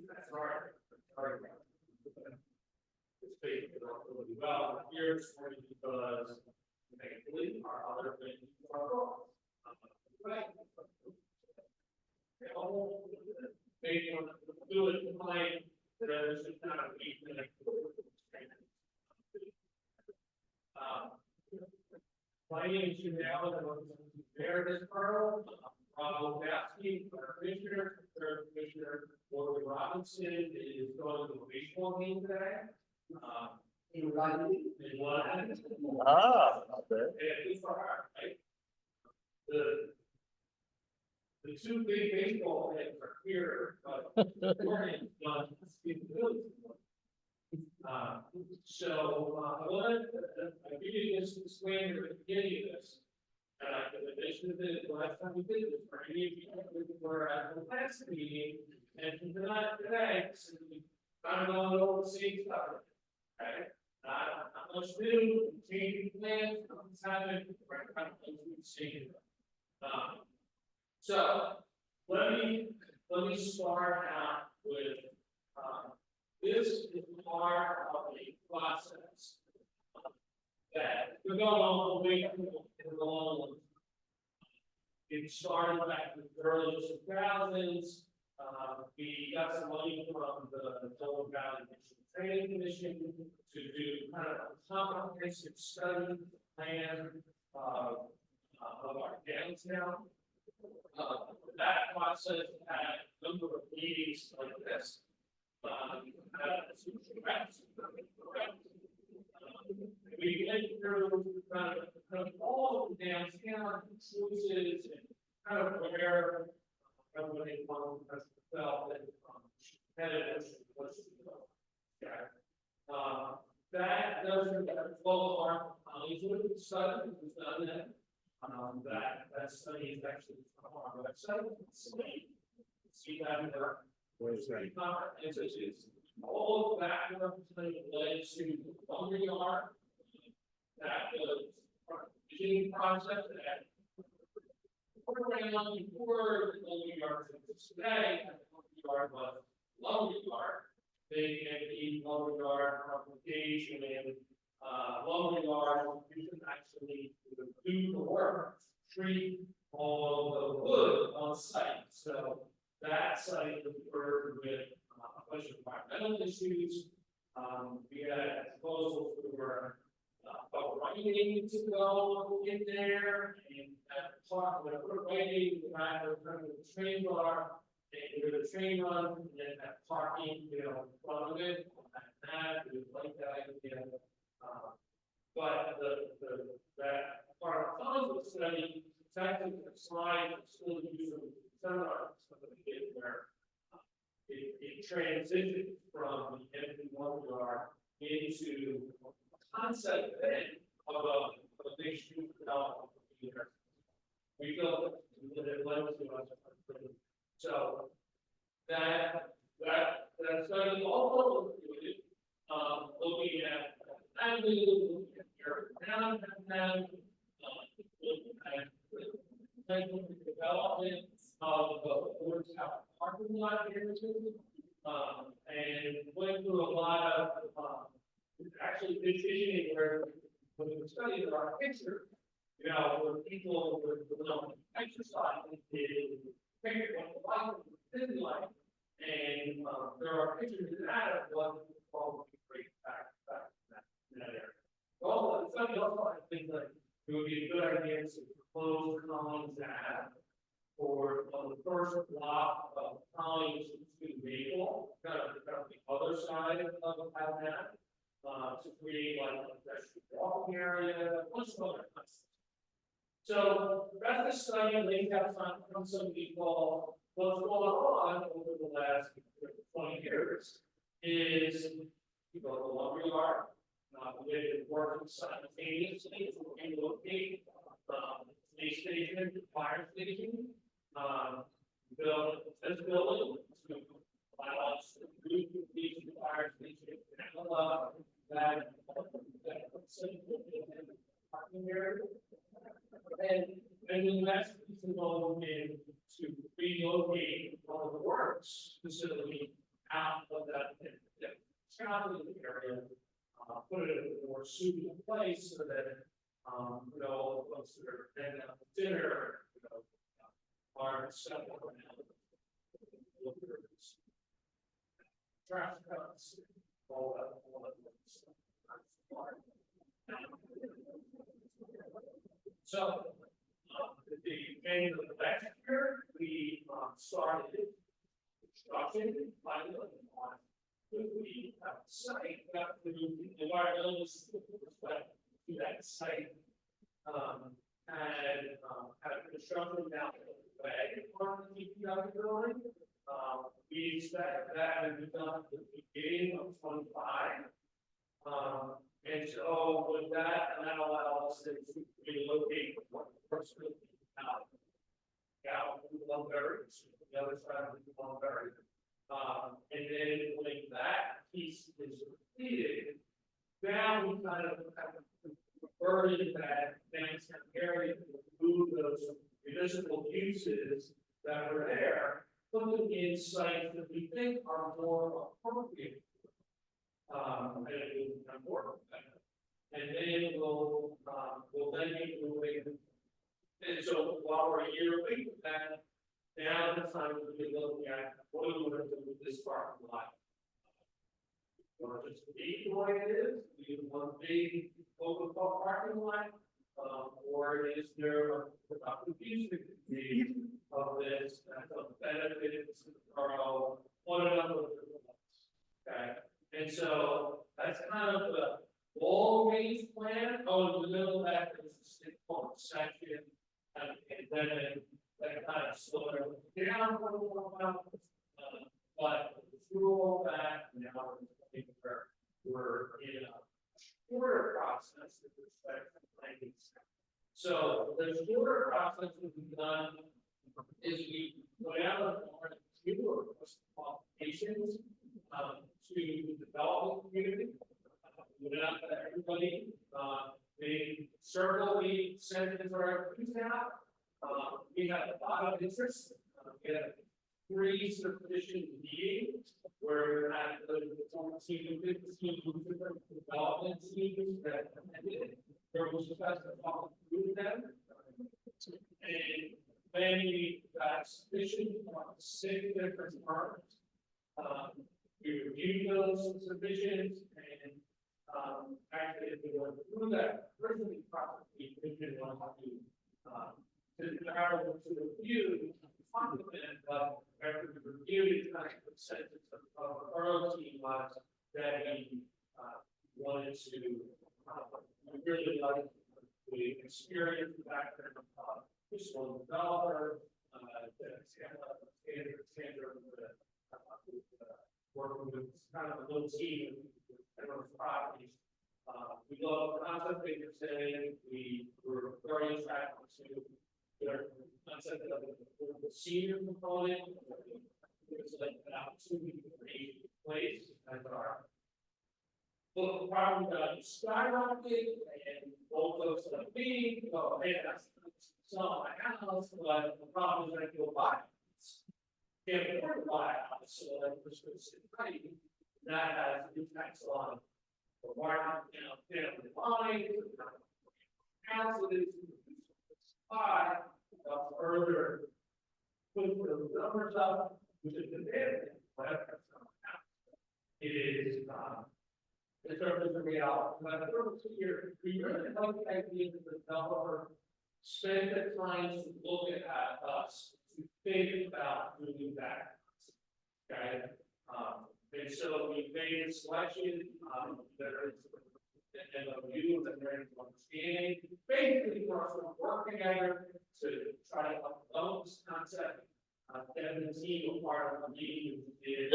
That's hard. Space really well. Here's because thankfully our other things are wrong. Right. Maybe on the do it behind there should not be planning to now there this Pearl, Lasky, our commissioner, Lord Robinson is going to a baseball game today. In London. Ah, okay. Right? The two big baseball heads are here, but Oregon not I wanted I give you this disclaimer at the beginning of this. In addition to the last time we did this, for any of you who were at the last meeting, and not today, I don't know the same stuff. Okay? Not much new, changing plans, timing, right? Changing. So let me start out with this is part of a process that we're going all the way through the long. It started back in the early 2000s. We got some money from the Delaware Valley Training Commission to do kind of a comprehensive study plan of our downtown. That process had a number of meetings like this. We went through kind of all of the downtown choices and kind of where everybody felt that that doesn't flow our Hollywood study was done then. That study is actually on our website. See that in there. All of that represented led to the lumberyard. That was our visioning process that around before the lumberyard exists today, the lumberyard was lumberyard. They had the lumberyard application and lumberyard you can actually do the work, treat all of the wood on site. So that site was burdened with a bunch of environmental issues. We had proposals for writing to go in there, and talk about writing, the train bar, and the train run, and then that parking, in front of it, that we like that idea. But that part of the study, it's actually a slide, still using seminars, where it transitioned from the empty lumberyard into a concept then of a big street development here. We built it led to us. So that study also included looking at looking at your downtown, looking at development of the Woods House parking lot areas, and went through a lot of actually visioning where when we studied our picture, where people were exercising, they figured what the life was like, and there are pictures of that of what we call great back in that area. Well, the study also had things like it would be a good idea to propose Collins Ave for the first block of Collins to Maple, kind of the other side of that, to create like a pedestrian walking area, bunch of other concepts. So the rest of the study lays out some people what's going on over the last 20 years is the lumberyard. We have working simultaneously to locate police station, fire station, build this building to allow us to move these fire station and allow that parking area. And then the last piece involved in to relocate one of the works facility out of that challenging area, put it in a more suitable place so that, you know, all the folks that are heading out to dinner, you know, are settled around. Trash cuts, all that stuff. So, at the end of the last year, we started construction pilot on we have a site got the environmental respect to that site. And had construction down the way on the DPW building. We expect that to be done at the beginning of 25. And so with that, and that allows us to relocate one person out to Lumberry, the other side of the Lumberry. And then when that piece is completed, now we kind of have converted that downtown area to move those municipal uses that were there, put them in sites that we think are more appropriate. And more. And then we'll then be moving. And so while we're a year away from that, now the time to be looking at what are we going to do with this parking lot. Or just leave the way it is, we want big open parking lot, or is there a productive use of this that benefits our one another? Okay, and so that's kind of the long range plan. Oh, in the middle of that is the state park section, and then that kind of slowed down for a while. But through all that, now we're in a shorter process with respect to planning. So the shorter process that we've done is we went out of our qualifications to develop the community. We went out to everybody. They certainly sent it to our out. We had a lot of interest. We had 3 sufficient meetings where we had the 14 to 15 different development teams that attended. There was a best of all through them. And then we got sufficient from 6 different firms. We reviewed those submissions and actually if we went through that originally properly, we didn't want to review compliment, but after we reviewed it, kind of the sense of our own team was that we wanted to we really like the experience background of this one developer, working with kind of a little team of properties. We love the concept that you're saying. We were very attracted to their concept of the senior component. It's like an opportunity to create a place as our local property value skyrocketed, and both those like me go, hey, that's sell my house, but the problem is I go buy it. Can't afford to buy a house, so like prescription writing, that has impacts on the market, family line, houses, supply, further put the numbers up, which is the data, whatever that's going to happen. It is in terms of the reality. But here, we really like the idea that the developer spend the time to look at us, to think about moving back. Okay. And so we made a selection, there is an MOU that there is understanding, basically for us to work together to try to develop this concept. Kevin and team were part of the meeting we did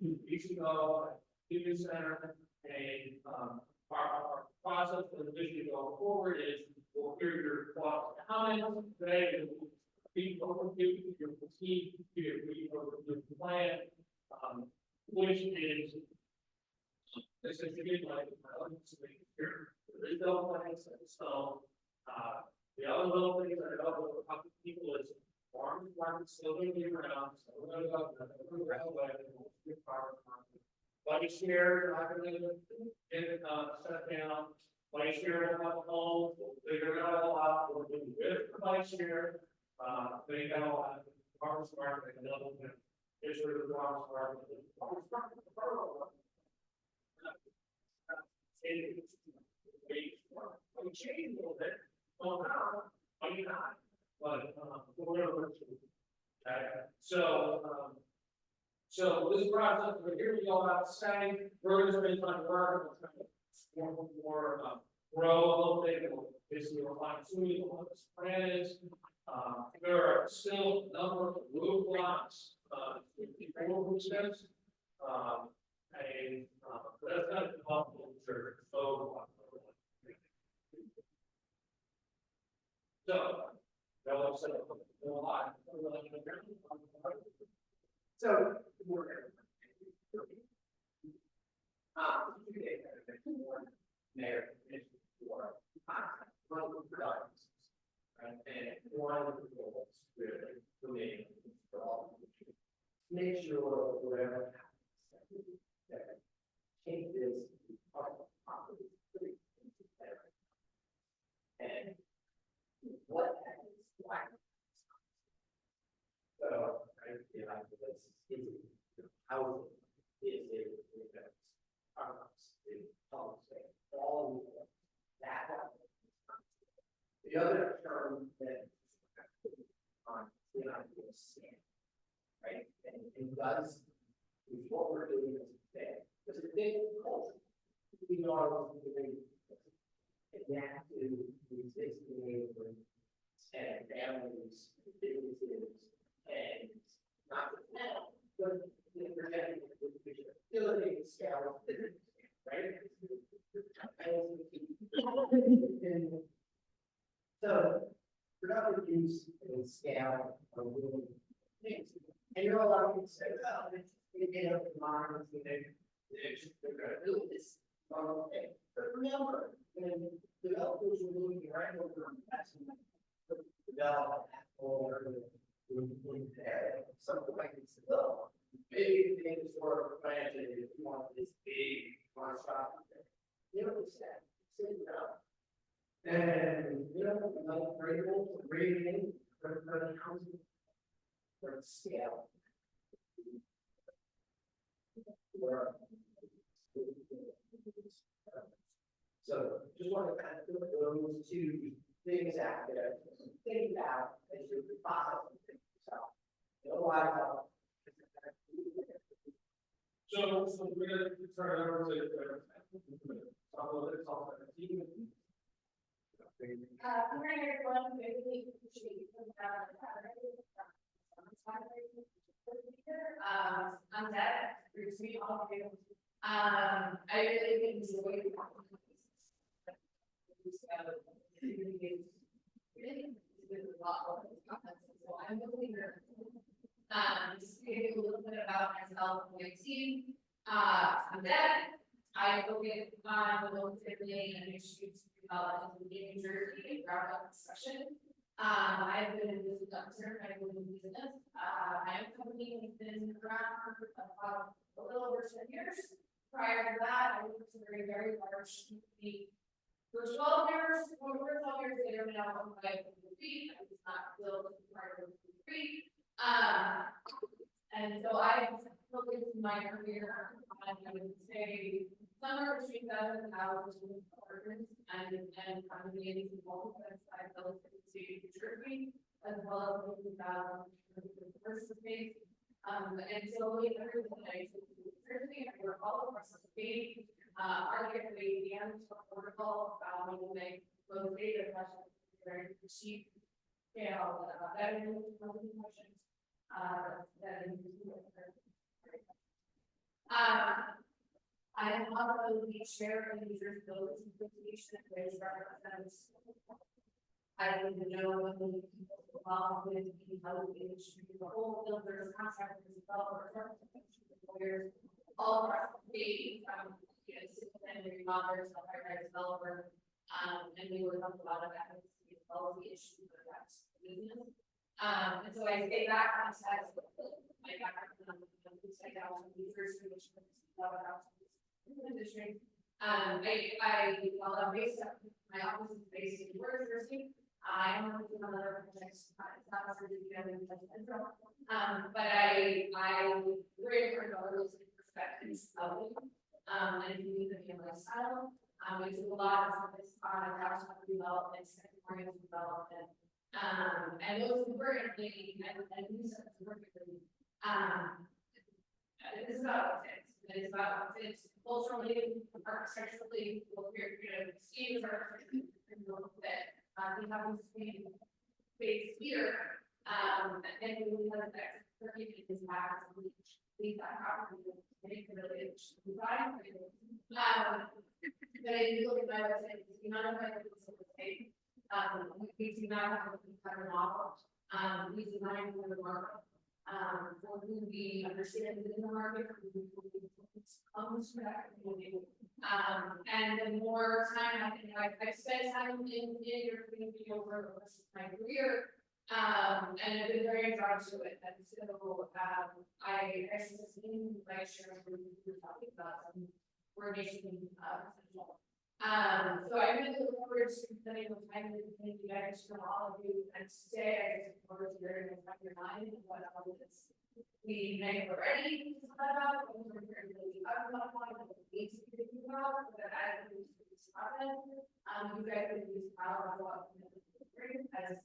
2 weeks ago at the Community Center, and our process for the vision going forward is we'll hear your thoughts and comments today, and we'll be overview your team, your overview the plan. Which is essentially like here. There is no plan set in stone. The other little things that I know with a couple of people is Farm still gonna be around, so we're gonna go, Buddy share, not gonna get it, shut down. Buddy share will have a home, we'll figure it all out, we're doing good for buddy share. They got all that, farmers market, and they'll, it's sort of the farmers market. Farmers market, we changed a little bit, well, now, maybe not, but, whatever. So this process, but here we go outside, we're gonna spend time working, we're trying to more, grow a little bit, basically we're fine tuning what this plan is. There are still a number of roadblocks, and, but that's not a possible church, so. So, they'll say, a lot. So, we're mayor, for products, and one of the goals really remain for all. Make sure whatever happens, that changes are properly and what happens, why. So, I feel like this is housing is a all that. The other term that on right, and does is what we're doing today. There's a big culture. We know adapt to the existing neighborhoods and families, businesses, and not the town, but the projecting the facility scale, right? So productive use and scale are really things. And you're allowed to say, well, it's get up in mind, they're gonna do this. Okay. But remember, when developers are looking right over investment, develop that whole area in there, something like this, well, maybe things were planted if you want this big one shop. You know what's that? Sit down. And you know, like variables, rating for the housing for scale. So just want to kind of put those two things out there. Think about as you're processing yourself. So we're going to turn it over to talk a little bit about the team. I'm going to go on maybe I'm dead. I really enjoy the so I'm looking just to give you a little bit about myself and my team. I'm dead. I focus on multi-family and mixed-use development in New Jersey and ground-up construction. I've been in this sector, I've been in business. My own company has been around for about a little over 10 years. Prior to that, I worked for a very large company for 12 years. Over 12 years, they are now owned by the feet. I was not built part of the feet. And so I focused my career on, I would say, somewhere between 7,000 apartments and condominiums in multiple size built in New Jersey, as well as 50,000 commercial space. And so we everything I took to New Jersey, I work all across the state, arguably the end protocol, when they both data questions, very cheap scale, that is questions, that is I am also the chair of the Users Buildings Association, which represents, I don't even know when the people involved with the housing industry, the whole builders, contractors, developers, lawyers, all across the state, and remodelers, high-rise developers, and we work on a lot of advocacy as well as the issues that affect business. And so I stay back on sets, my background, psychology, research, which is in the district. While I'm based up, my office is based in Georgia, Jersey. I am working on other projects, it's not really together in Central. But I very important about those perspectives of it. And if you need the lifestyle, we do a lot of focus on housing development, secondary development. And most importantly, and these are particularly, it is about fits. It is about fits culturally, architecturally, what we're going to see as architecture and look that we have this space here. And we have that working in this house, we leave that property, make the village, provide for it. But if you look at my website, you not only have the state, we do not have a cover model. We design for the market. For who we understand within the market, who comes to that community. And the more time I think I've spent time in your community over the course of my career, and I've been very drawn to it. And so I just in my share we were talking about some coordination potential. So I really look forward to spending the time with the community from all of you. And today I just look forward to hearing what's on your mind and what all of this we may have already thought about, what we're going to be talking about, what we need to be thinking about, but as we discuss it, you guys can use power of what as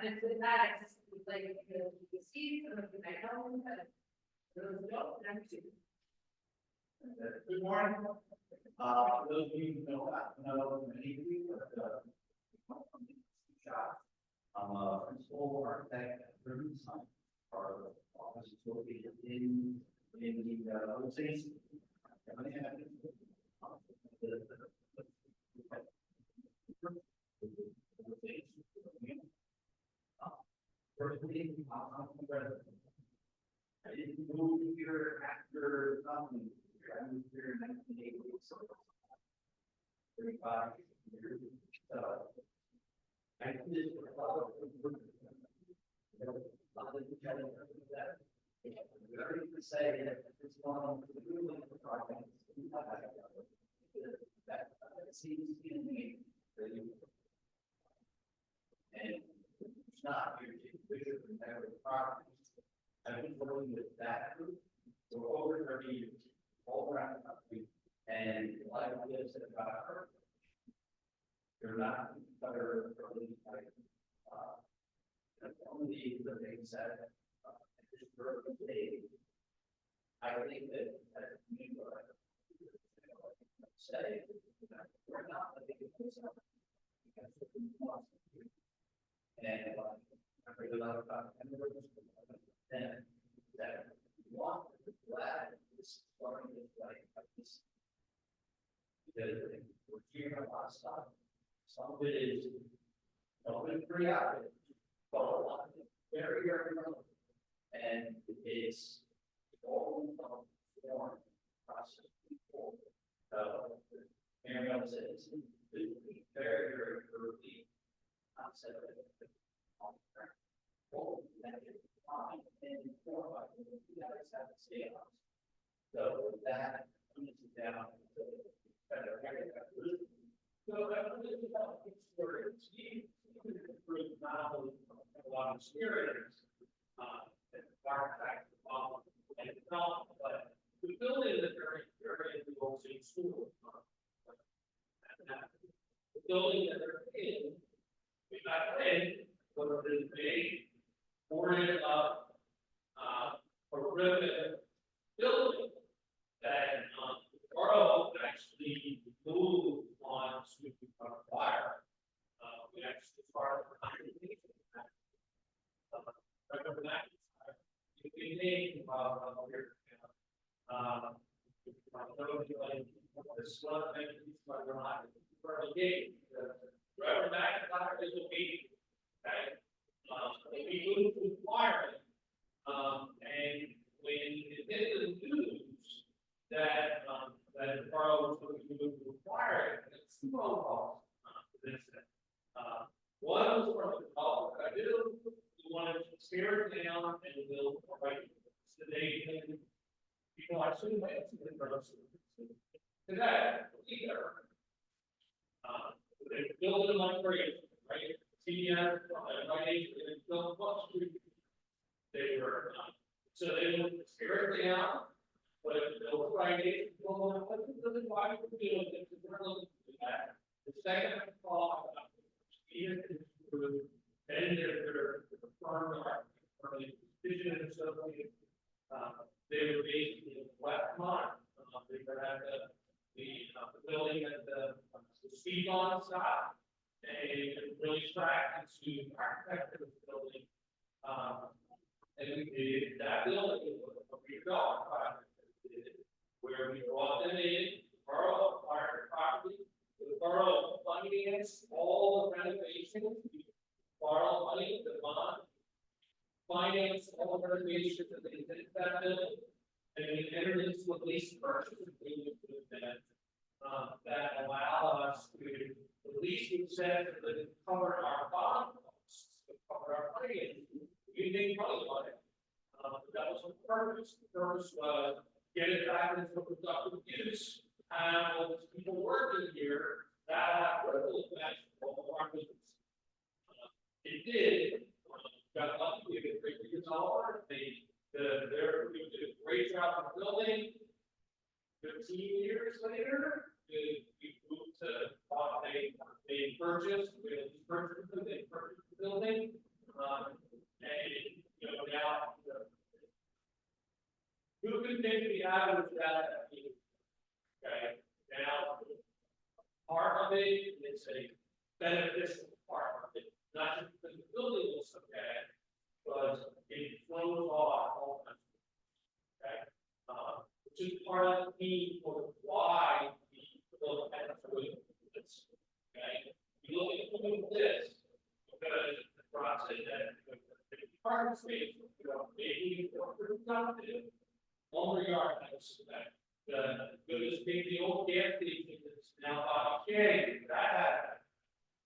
and with that, I just would like to see some of you might know, but those who don't, I'm too. Good morning. For those of you who know many of you, but I'm a principal architect at Ribbon Design. Our office is located in the States. Firstly, I didn't move here after nothing. I moved here in 1980, so 35 years. I did a lot of work. Very to say that it's one of the really projects that seems to me really, and it's not your vision and every project. I've been working with that group for over 30 years, all around the country, and like this about her, they're not better really like only the things that I think that as you say that we're not living in this and I really love about and that we want to glad this starting this like this because we're hearing a lot of stuff. Some of it is pretty obvious, but a lot of it very, very relevant. And it's all form process before. Mariel said it's very, very early concept of it. Well, that is fine and form you guys have to stay on. So that comes down to better. So that was about experience. You improve not only a lot of experience. Architect, and development, but the building that they're in the old state school. The building that they're in, we got in, was a boarded up, horrific building that the borough actually moved on to acquire. We actually started the remember that? We name here. This one of the gate. Reverend McIntyre is a gate. Okay. We moved to acquire it. And when it hit the news that that the borough was going to move to acquire it, it's two phone calls. One was from the developer tear it down and build right. So they can, people actually went to the grocery today, either. They build it like crazy, right? CDM, right age, they built what street. They were, so they would tear it down, but if they built right age, well, what's really why we're doing it, because we're looking to do that. The second thought, even through, then they're firm, vision and so forth. They were basically in West Mont, they were at the building at the speed on side. They really tracked into the architecture of the building. And we did that building, a redevelopment project, where we brought them in, borough acquired property, the borough financed all the renovations, borrow money, the bond, finance all the renovations that they did that building, and we entered into a lease purchase agreement with them, that allowed us to, the lease we said that it covered our bond costs, it covered our finance, we didn't money on it. That was the purpose. The purpose was get it back into productive use, and all these people working here that have ripple effects on our business. It did. Got lucky. We had a great redeveloper. They did a great job of building. 15 years later, we moved to they purchased. They purchased the building. And you know now who could think we have with that? Okay. Now part of it is a beneficial part of it. Not just because the building looks okay, but it flows off all kinds of things. Okay. Which is part of the theme for why we build a this. Okay. You look at this, because the process that the parking space, you know, maybe productive, longer yard house, that the old gas station is now Bobby that had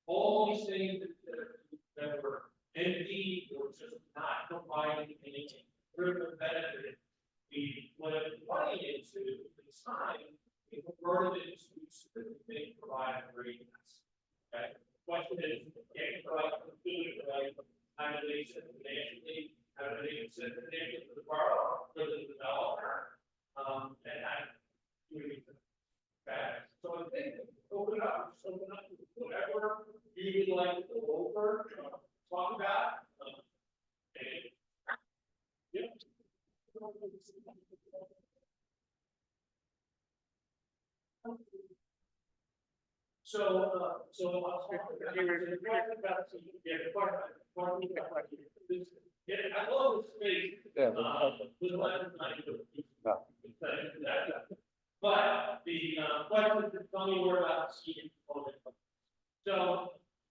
all these things that were empty or just not providing anything critical benefit. We put money into the time, we converted it to specific provide greatness. Okay. Question is, can you provide food, right? How do they sit financially? How do they sit financially for the borrower, for the developer? And how do we do that? So I think open up to whatever you would like to go over, talk about. And, yeah. So I'll talk about yeah, I love the space. Yeah. But the question is, tell me more about the seating component. So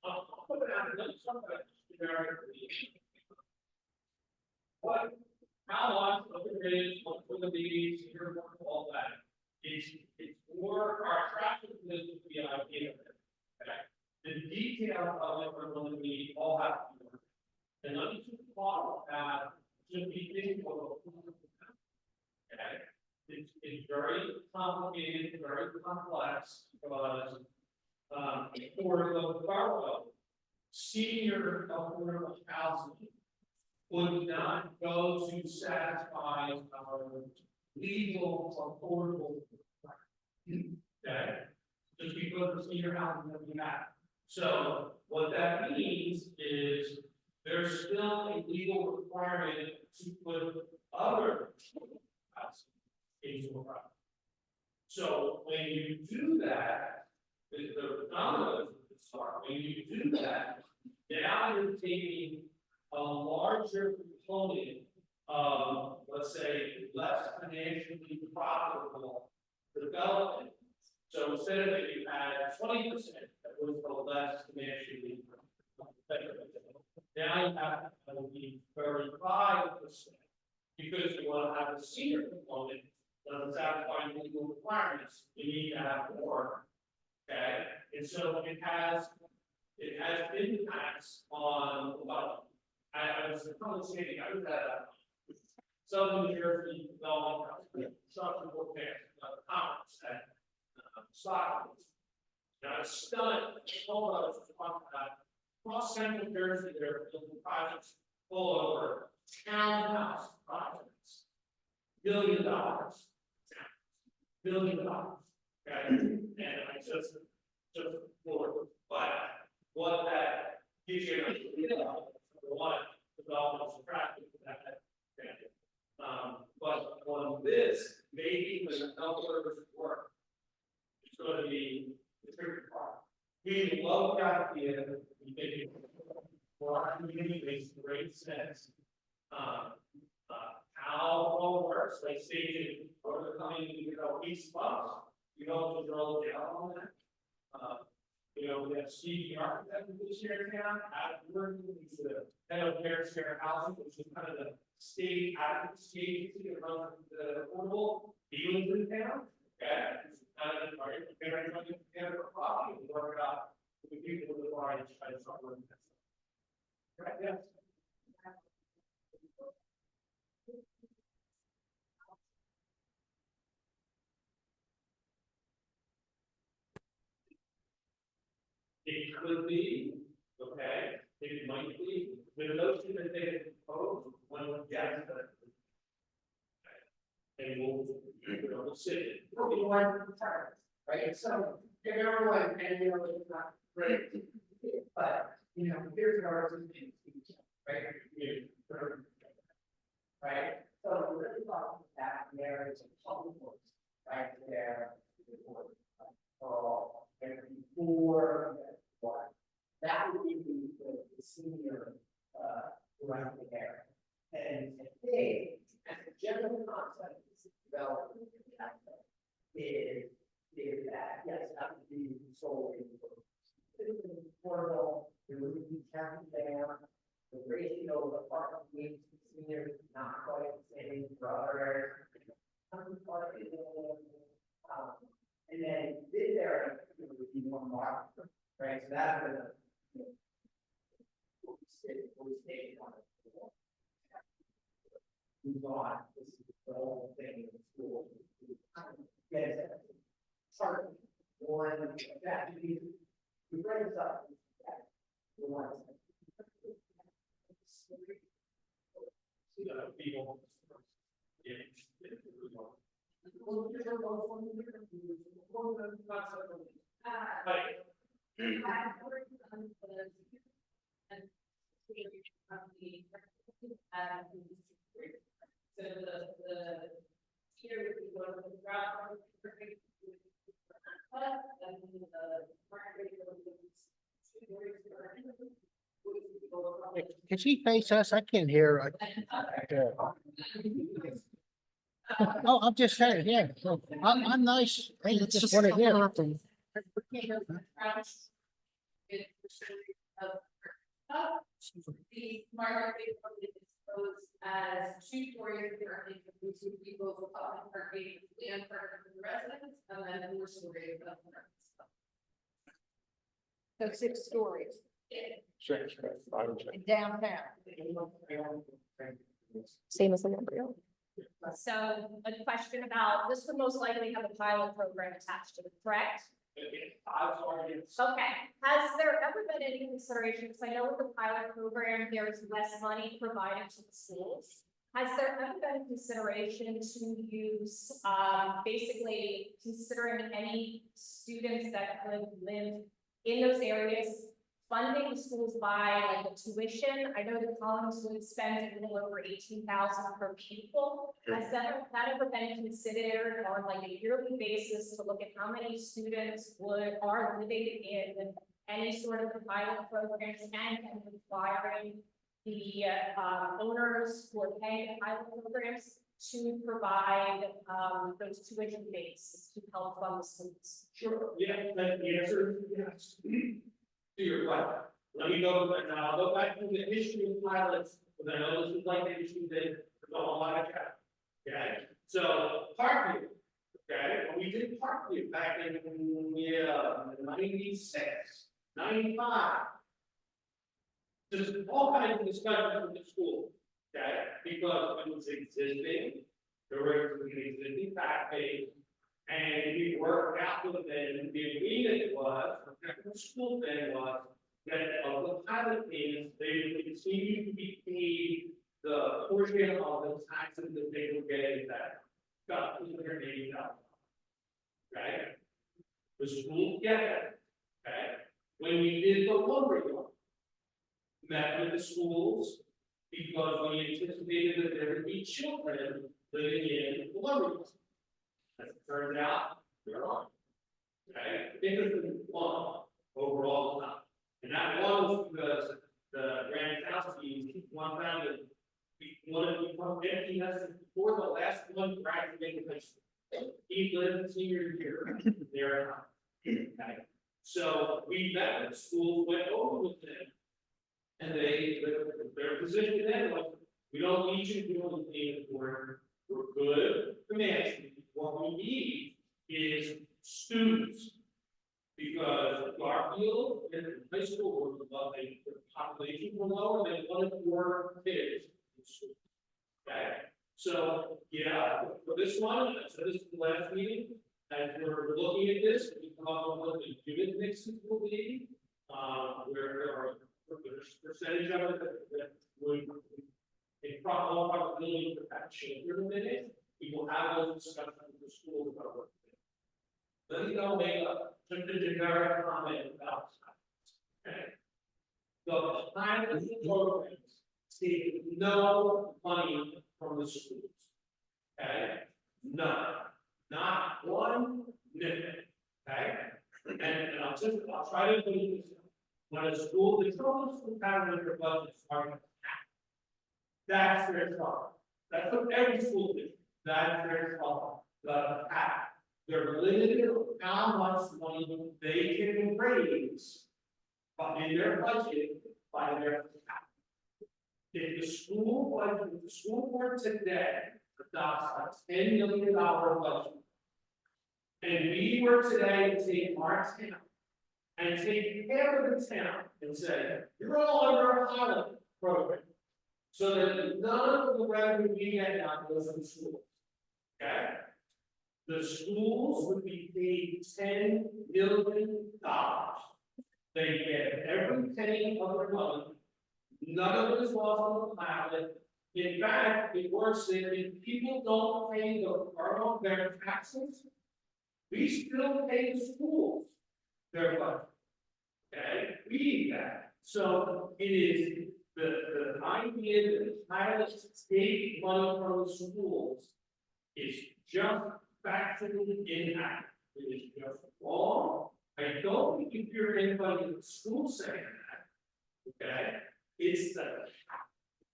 I'll put it out, let's talk about what, how much of the bridge, what the meetings, here, all that. It's more our attractiveness to the idea of it. Okay. The details of it are going to be all have to be worked. And let me just talk about should be visual. Okay. It's very complicated, very complex because for the borough, senior affordable housing would not go to satisfy our legal affordable. Okay, just because of senior housing that we have. So what that means is there's still a legal requirement to put other housing into a property. So when you do that, the dominoes start. When you do that, now you're taking a larger component of, let's say, less financially profitable development. So instead of it, you had 20% that was the less financially profitable. Now you have to be 35% because you want to have a senior component that doesn't satisfy legal requirements. You need to have more. Okay, and so it has impacts on the budget. I was probably saying, I was at Southern New Jersey Development Construction Board conference at Stockton. And I was stunned, told us to talk about across central Jersey, there are building projects all over townhouse projects. $1 billion. $1 billion. Okay, and I just floored, but what that gives you an idea of, one, development is attractive to that. But on this, maybe when the developers work, it's going to be the tricky part. We love the idea, we think it for our community makes great sense. How it all works, like stated, over the coming, weeks, months, to drill down on that. We have Steve, the architect of this year now, he's the head of Paris Fair Housing, which is kind of the state advocacy around the affordable dealings in town. Okay, preparing for property and work out with the people who are trying to start working that stuff. Right, yes. It could be, okay, it might be, the notion that they propose, one would guess that. And we'll see. It'll be one term, right? So if everyone, and it's not great, but here's our things, right? Right? So we're really talking about there is a public works, right there. And before what? That would be the senior around the area. And they, as a general concept, this development is that, yes, that would be solely affordable, there would be county there, the ratio of apartment units to seniors is not quite the same for other areas. And then this area would be more market, right? So that would stay on it. Move on. This is the whole thing in the school. Yes, part one that we bring this up. People. Can she face us? I can't hear. Oh, I'm just saying, yeah. I'm nice. I just want to hear. The market rate is exposed as 2 stories currently for 2 people with public parking and parking for the residents, and then 4 stories of So 6 stories parking. in downtown. Same as the embryo. So a question about, this would most likely have a pilot program attached to it, correct? Okay, has there ever been any consideration, because I know with the pilot program, there is less money provided to the schools. Has there ever been consideration to use, basically considering any students that could live in those areas, funding the schools by like the tuition? I know the Collins would spend a little over $18,000 per pupil. Has that ever been considered on like a yearly basis to look at how many students are living in any sort of pilot programs and requiring the owners who are paying the pilot programs to provide those tuition base to help fund the schools? Sure, yeah, the answer is yes. To your question, let me go, and I'll go back to the history of pilots, because I know this is like the issue that there's a lot of chat. Okay, so Parkview, okay, when we did Parkview back in 96, 95. Just all kinds of discussion with the school, okay, because it was existing, there was an existing fact base. And we worked out with them, the agreement was, the school thing was, that of the pilot payments, they would continue to be paid the portion of the taxes that they were getting back. Got $280,000. Okay? The school get it, okay? When we did the lumber yard, met with the schools, because we anticipated that there would be children living in the lumber yard. As it turns out, they're on. Okay, I think there's been one overall time. And that one was because the Grand Kowski, one found that one of the empty nesters before the last one graduated high school. He lived senior year there. Okay, so we met with schools, went over with them. And their position then was, we don't need you doing anything for it. We're good financially. What we need is students. Because Garfield and high school were above the population were lower than 1 in 4 kids in school. Okay, so yeah, for this one, I said this in the last meeting, as we're looking at this, we come up with what the unit mixes will be. Where there are percentage of it that would a probability for that children in it. We will have those discussions with the school about what. Let me go make just a generic comment about that. Okay. The pilot programs take no money from the schools. Okay, none, not one minute. Okay, and I'll try to do this. When a school, the trouble school pattern with their budgets are that's their problem. That's what every school does. That's their problem. The cap. They're limited on how much money they can raise, but in their budget by their cap. If the school budget, if the school board today adopts a $10 million budget, and we were today to take our town and take care of the town and say, you're all under a pilot program, so that none of the revenue we get now goes to the schools. Okay? The schools would be paid $10 million. They get every penny of their money. None of it is lost on the planet. In fact, it works that if people don't pay their taxes, we still pay the schools their money. Okay, we need that. So it is the idea that pilots take money from the schools is just factually inaccurate. It is just wrong. I don't think if you're anybody in the school saying that, okay, it's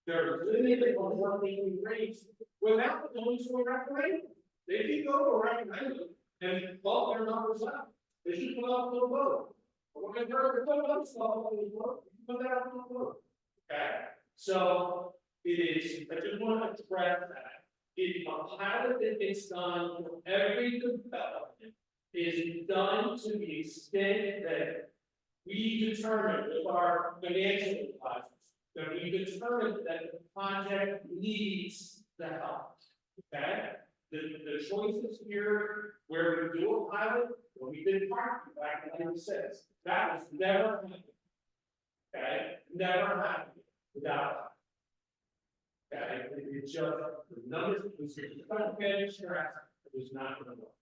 they're limited on what they can raise without going to a referendum. They can go to a referendum and bump their numbers up. They should put up no vote. But when they're put up vote, put that up no vote. Okay, so it is. I just want to express that. If a pilot that gets done for every development is done to the extent that we determine with our financial advisors, that we determine that the project needs the help. Okay? The choices here where we do a pilot, when we did parking back in 1996, that was never happened. Okay? Never happened without. Okay, it's just the numbers, it was not going to work.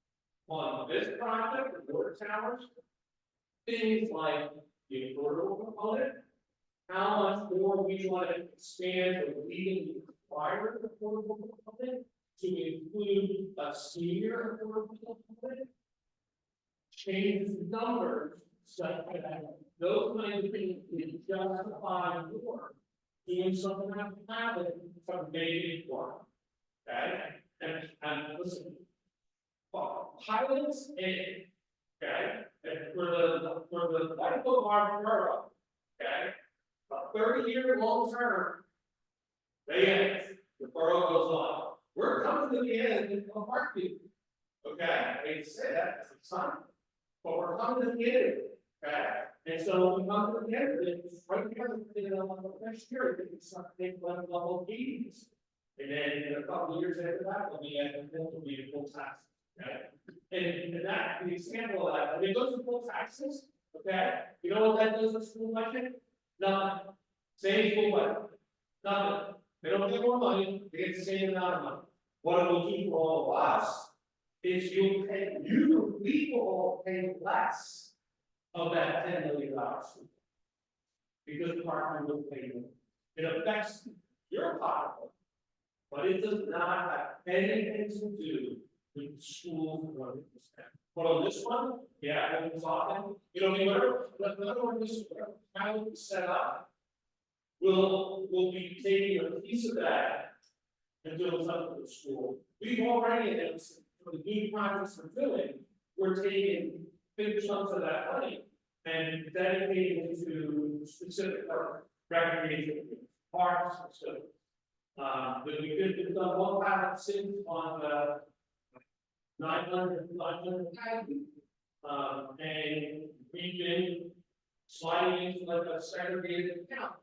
On this project, the water towers, things like the affordable component, how much more we want to expand the legally required affordable component to include a senior affordable component, change the numbers such that those kinds of things can justify more. Doing something like pilot from maybe one. Okay, and listen, pilots okay, and for the life of our borough, okay, a 30-year long term, they end, the borough goes on. We're coming to the end of Parkview. Okay, I hate to say that, it's a sign, but we're coming to the end. Okay, and so we come to the end of it, it's right here, next year, it's something like level eighties. And then in a couple of years after that, will be a full tax, okay? And that, the example of that, when it goes to full taxes, okay, you know what that does to the school budget? Nothing. Same school budget, nothing. They don't get more money, they get the same amount of money. What it will do for all of us is we will all pay less of that $10 million. Because the partner will pay more. It affects your pocketbook, but it does not have anything to do with the schools or the percent. But on this one, yeah, I've been talking, you know, whatever this, how it's set up, we'll be taking a piece of that and doing something with the school. We've already announced for the new projects we're doing, we're taking big chunks of that money and dedicating it to specific recreation parks and stuff. But we've done one pilot since on 900, and we've been sliding into like a segregated account.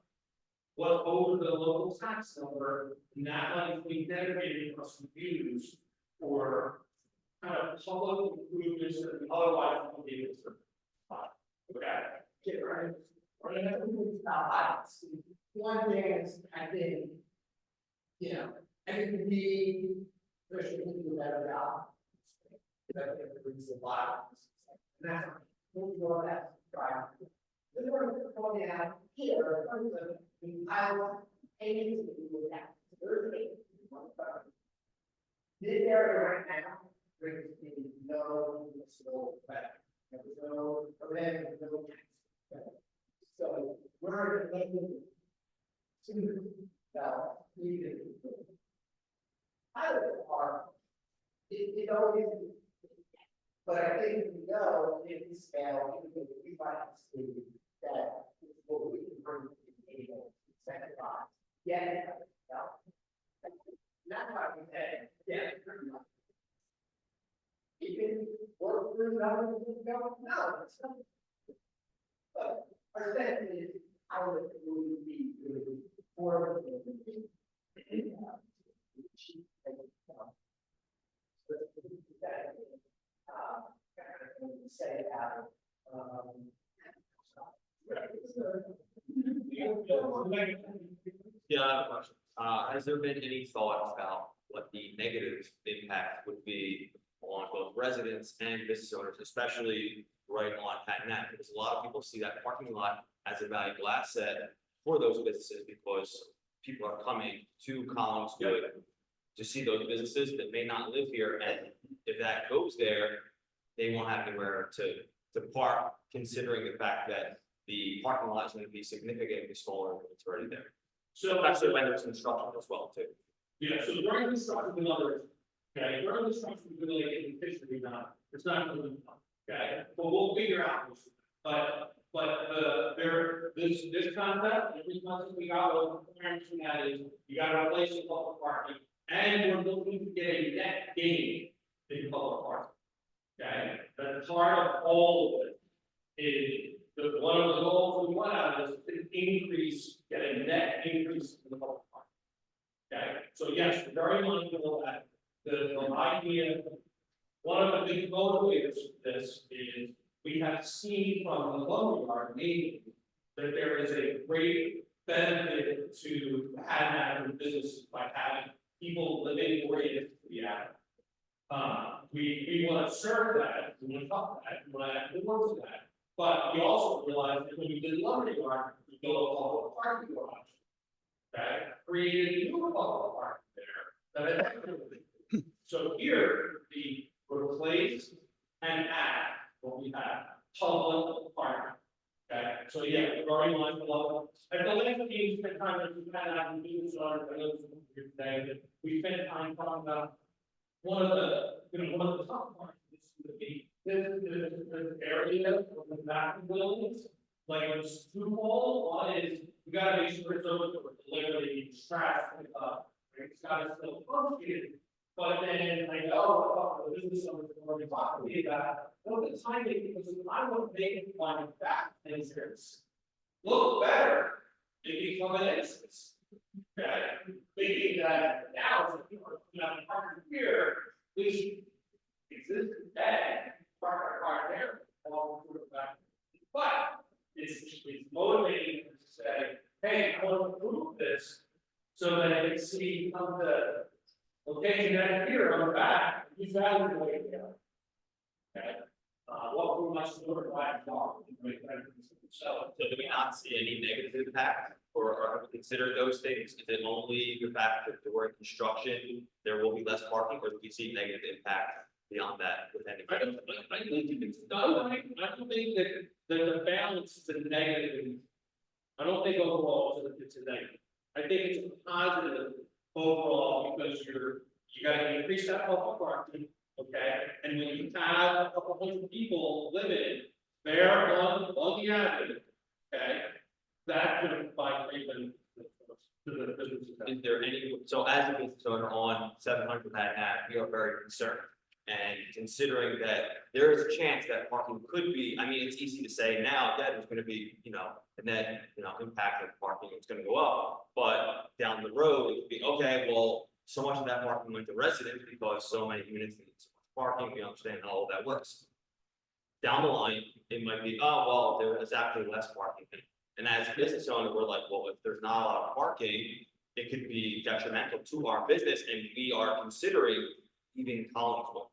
What over the local tax number, and that money is being dedicated for us to use for kind of public improvements that we otherwise won't be able to. Okay. Yeah, right. Or one thing is, I think, you know, I think we, especially if we do a better job. That brings a lot. And that's, we'll go on that, right. Then we're going to point out here, I want anything to do with that. This area right now brings me no snow back. There was no, event, no tax. So we're making to needed. Pilot are, it always, but I think we know in this scale, we might see that it's what we can bring to the table, second thought. Yeah. That's why we said, yeah. You can work through numbers and go, no, it's not. But our sense is how it would be good for say that. Yeah, I have a question. Has there been any thought about what the negative impact would be on both residents and business owners, especially right on Patton Ave? Because a lot of people see that parking lot as a valuable asset for those businesses because people are coming to Collins to see those businesses that may not live here, and if that goes there, they won't have anywhere to park, considering the fact that the parking lot is going to be significantly smaller than it's already there. So Especially when there's construction as well too. yeah, so during construction with others, okay, during construction, we're really getting fishery done, it's not really fun, okay, but we'll figure out this. But this concept, every concept we got, what the parents from that is, you gotta replace the public parking, and we're looking to get a net gain in public parking. Okay, but part of all of it is, one of the goals we want out of this is increase, get a net increase in the public park. Okay, so yes, we're very mindful of that, the idea, one of the big motivators for this is, we have seen from the lumberyard maybe, that there is a great benefit to having businesses by having people living oriented to the area. We want to serve that, we want to talk that, we want to add more to that. But we also realized that when we did lumberyard, we built a public parking garage. Okay, created new public parking there. So here, we replace and add what we have, public parking. Okay, so yeah, we're already mindful of it. And the last thing spent time with, we kind of have business owners, I know this is here today, but we spent time talking about one of the top parts of this would be this area of the back of the buildings, like it's twofold. One is you gotta make sure it's open for delivery, trash, pickup. It's gotta still function, But then I know, oh, the business owners are already talking to me about, well, the timing, because I want to make my back things look better, maybe become an instance. Okay, thinking that now, you know, park here, we exist today, park there, along with the back. But it's motivating to say, hey, I want to improve this, so that I can see on the location down here on the back, you value the way to go. Okay, what we must do to buy a car, So do we not see any negative impact, or have we considered those things? Is it only the fact that during construction, there will be less parking, or do we see negative impact beyond that with any? I think it's done, I don't think that the balance is a negative. I don't think overall it's a negative. I think it's a positive overall, because you gotta increase that public parking, okay? And when you have a couple hundred people living there on the avenue, okay? That could provide great benefit to the businesses. Is there any, so as a business owner on 700 Manhattan, we are very concerned. And considering that there is a chance that parking could be, I mean, it's easy to say now, yeah, there's gonna be, you know, a net, you know, impact of parking, it's gonna go up. But down the road, it would be, okay, well, so much of that parking went to residents because so many units need so much parking, we understand how all that works. Down the line, it might be, oh, well, there is actually less parking. And as a business owner, we're like, well, if there's not a lot of parking, it could be detrimental to our business, and we are considering leaving Collinswood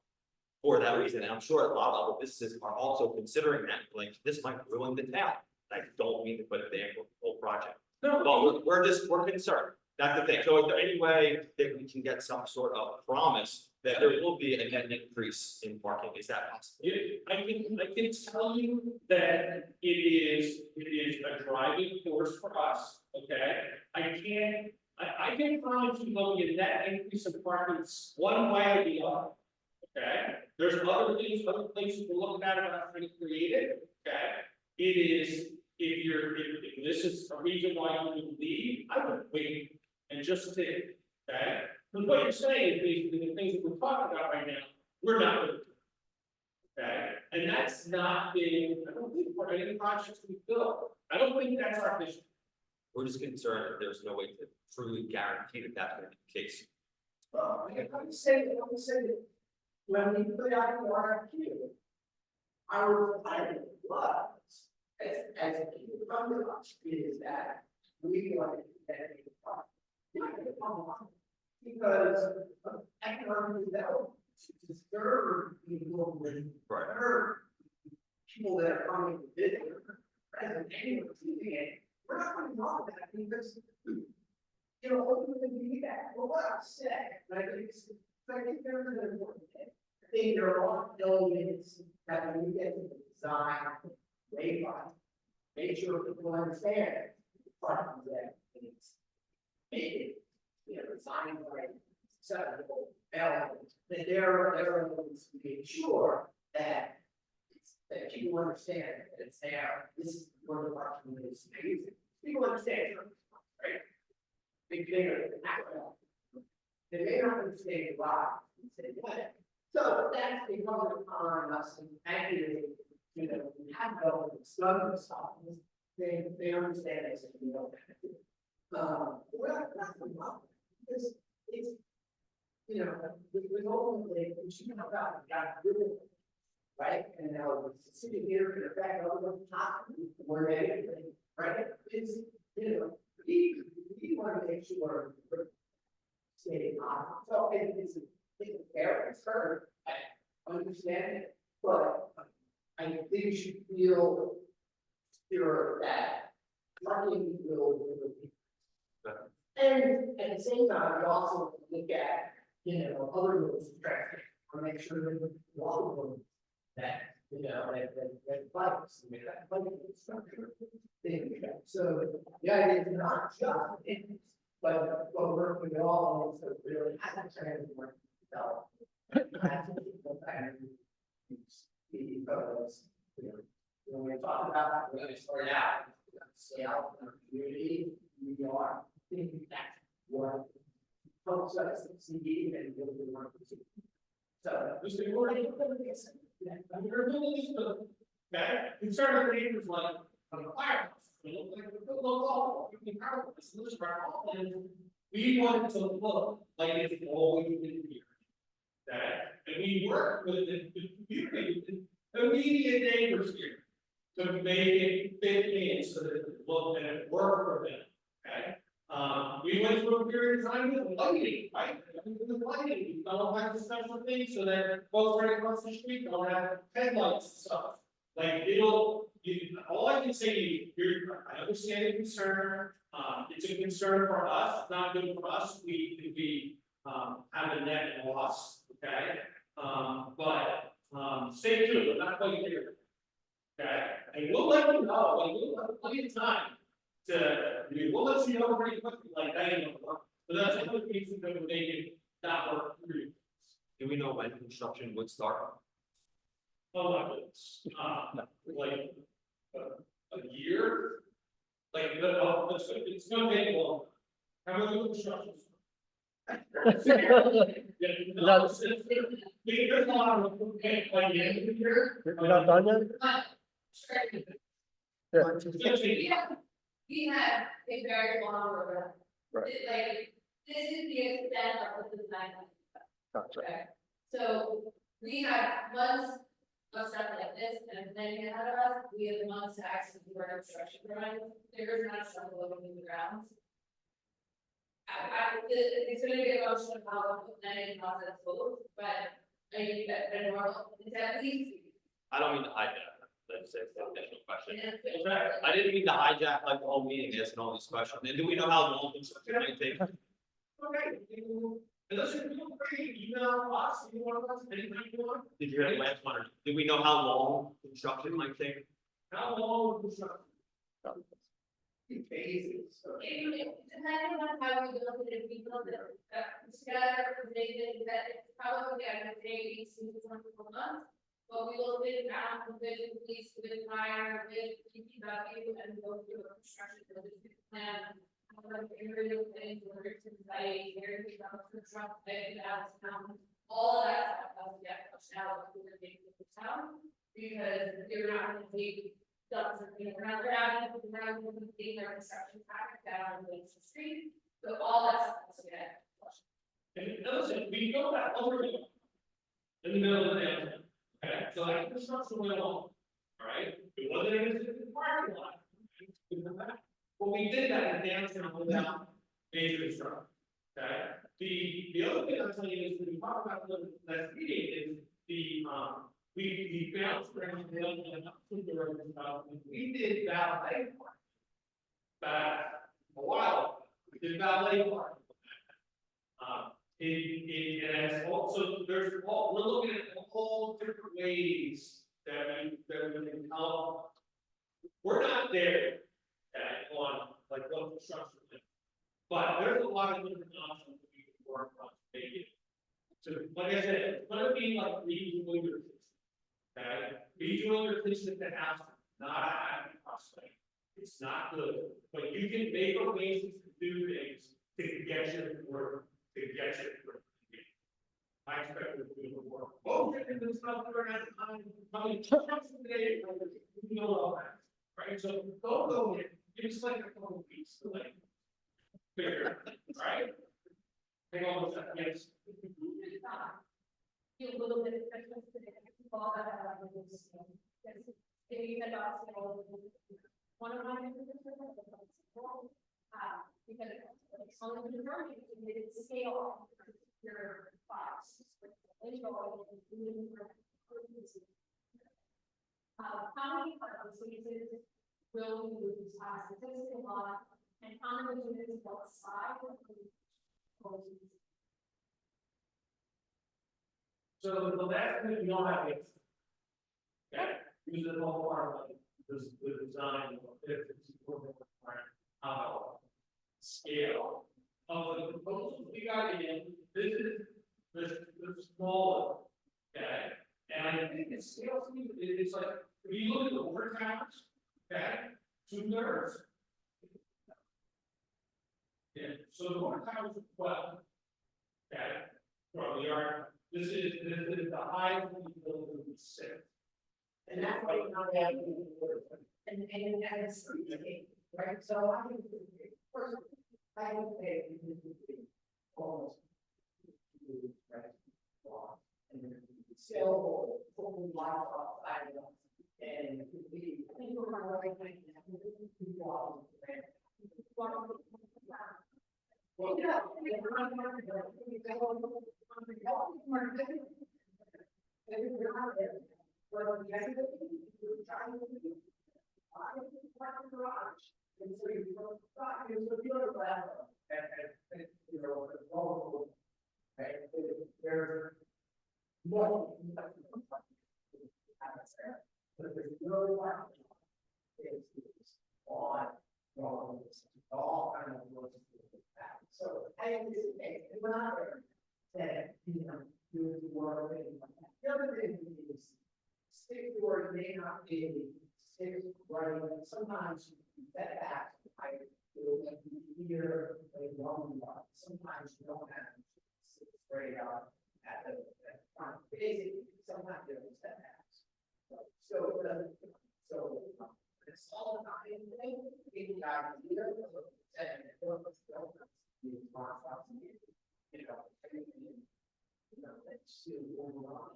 for that reason. And I'm sure a lot of other businesses are also considering that, like, this might ruin the town. I don't mean to put it there for the whole project. No, But we're concerned. That's the thing. So is there any way that we can get some sort of promise that there will be a net increase in parking? Is that possible? I can tell you that it is a driving force for us, okay? I can promise you there'll be a net increase in parking one way or the other. Okay, there's other things, other places we're looking at about trying to create it, okay? It is, if this is a reason why you would leave, I would wait and just sit, okay? Because what you're saying is basically the things that we're talking about right now, we're not gonna do. Okay, and that's not been, I don't think, for any projects we built, I don't think that's our vision. We're just concerned that there's no way to truly guarantee that that's going to be the case. Well, I would say that when we put out the RFQ, our requirement was, as people come to us, is that we want to dedicate the park. Not gonna come along, because of economic development, to serve people with, Right. serve people that are coming to visit, present, and receiving it. We're not going to talk about that because, you know, ultimately we need that. Well, what I said, and I think it's, I think there's an important thing. I think there are a lot of elements that when you get to the design, wayfind, make sure people understand. Part that it's make it, you know, design right, acceptable elements. That there are elements to make sure that that people understand that it's there. This is where the parking is amazing. People understand, right? They may not understand why. So that's becoming on us and activating, you know, we have government study stuff. They understand this, you know. Well, that's the problem. Because it's, you know, with ultimately, we should have got really, right? And now the city here can affect other top, where they, right? It's, you know, we want to make sure we're staying on. So it's a fair concern, I understand it, but I think you should feel secure that parking will. And at the same time, we also look at, you know, other modes of traffic, or make sure that we're walkable, that, you know, that bikes, I mean, that bike structure. So, yeah, it's not just, but we're working with all, so really hasn't transformed itself. Because, you know, when we talk about, when we start out, scale in our community, we are thinking that's what. all of a sudden, CD and the other one. So, We say, we're gonna put this in. And we're doing this to, okay, concern the neighbors like, on the firehouse. You know, like, look, we can cover this, this is our fault, and we want it to look like it's always been here. Okay, and we work with the community, the immediate neighbors here. To make it fit in so that it look and it work for them, okay? We went through a period of time with lighting, right? I mean, with lighting, we don't have the special things so that folks right across the street don't have headlights and stuff. Like, all I can say, I understand the concern, it's a concern for us, it's not good for us, we have a net loss, okay? Stay tuned, we're not quite here. Okay, and we'll let you know, like, we'll have plenty of time we'll let you know pretty quickly, like, that ain't gonna work. But that's another reason that would make it not work for you. Do we know when construction would start? Oh my goodness, like, a year? Like, it's gonna take a long. How many construction? Yeah, no, there's a lot of, okay, like, the end of the year. We're not done yet? Yeah. We had a very long road. Right. Like, this is the extent of the design. Gotcha. Okay, so we have months of stuff like this, and then ahead of us, we have months to actually do our construction drawings. There's not stuff over in the ground. It's gonna be a question of how the planning process goes, but I mean, that, it's at least. I don't mean to hijack, let's say, it's an additional question. Okay. I didn't mean to hijack like the whole meeting, asking all these questions, and do we know how long construction might take? Okay, unless you feel free, email us, you want us, anything you want. Did you hear the last one, or do we know how long construction might take? How long would you? phases. Depending on how we look at it, we build it, together, that it's probably, I would say, 18 to 24 months. But we will sit down with the police, with fire, with DPW, and go through a construction logistics plan. Aerial things, whether it's site, where we go to the truck, out of town, all of that stuff has to get pushed out to the town. Because you're not gonna take ducks and things around, they're out, taking their construction traffic down the street, so all that stuff has to get pushed. And listen, we go back over in the middle of the downtown, okay, so that construction went on, all right? It wasn't in the parking lot. Well, we did that in downtown without major construction, okay? The other thing I'm telling you is, when we talk about the last meeting, is we bounced around the other and up to the road about, we did valet park. Back a while, ago. We did valet park. And it's also, we're looking at all different ways that we can help. We're not there, okay, on like one construction thing. But there's a lot of different options that we can work on to make it. So, like I said, it's gonna be like redoing your kitchen. Okay, redoing your kitchen at the house, not a happy prospect. It's not good, but you can make arrangements to do things to get you work, to get you work. I expect it to do the work. Oh, and there's stuff around, I mean, today, you know all that, right? So don't go in, give us like a couple weeks to like figure it out, right? Hang on a second, yes. Do a little bit of Christmas today, all that I have in this. If you had asked me all of them, one of my. Because it's on the journey, it's scale, your box. How many parking spaces will we use, statistical lot, and how many units outside of the. So the last thing you don't have is. Okay, use the whole part of the design, if it's important, scale. Of the proposals we got in, this is the smaller, okay? And I think it scales, it's like, if you look at the water towers, okay, 2/3. Yeah, so the water towers are 12. yard, this is the height of the building is 6. And that's why you're not having to work. And it's street, right? So I think, first, I would say, almost. Right? And then still, hopefully, life outside of us. And we, I think we're on the right way. Well, yeah. Well, yesterday, we were trying to do. I was in the garage, and so you know, it was a beautiful level, and, you know, the whole, right, there's no. But there's no one. It's on, all kind of works with that. So I anticipate, and we're not there, that, you know, do the work and the other thing is. Stick word may not be stick right, sometimes you set back, I feel like you hear a long one, sometimes you don't have to sit straight up at the front, basically, sometimes there are setbacks. So, it's all about it, maybe I idea of setting it, you know, let's see what we're on.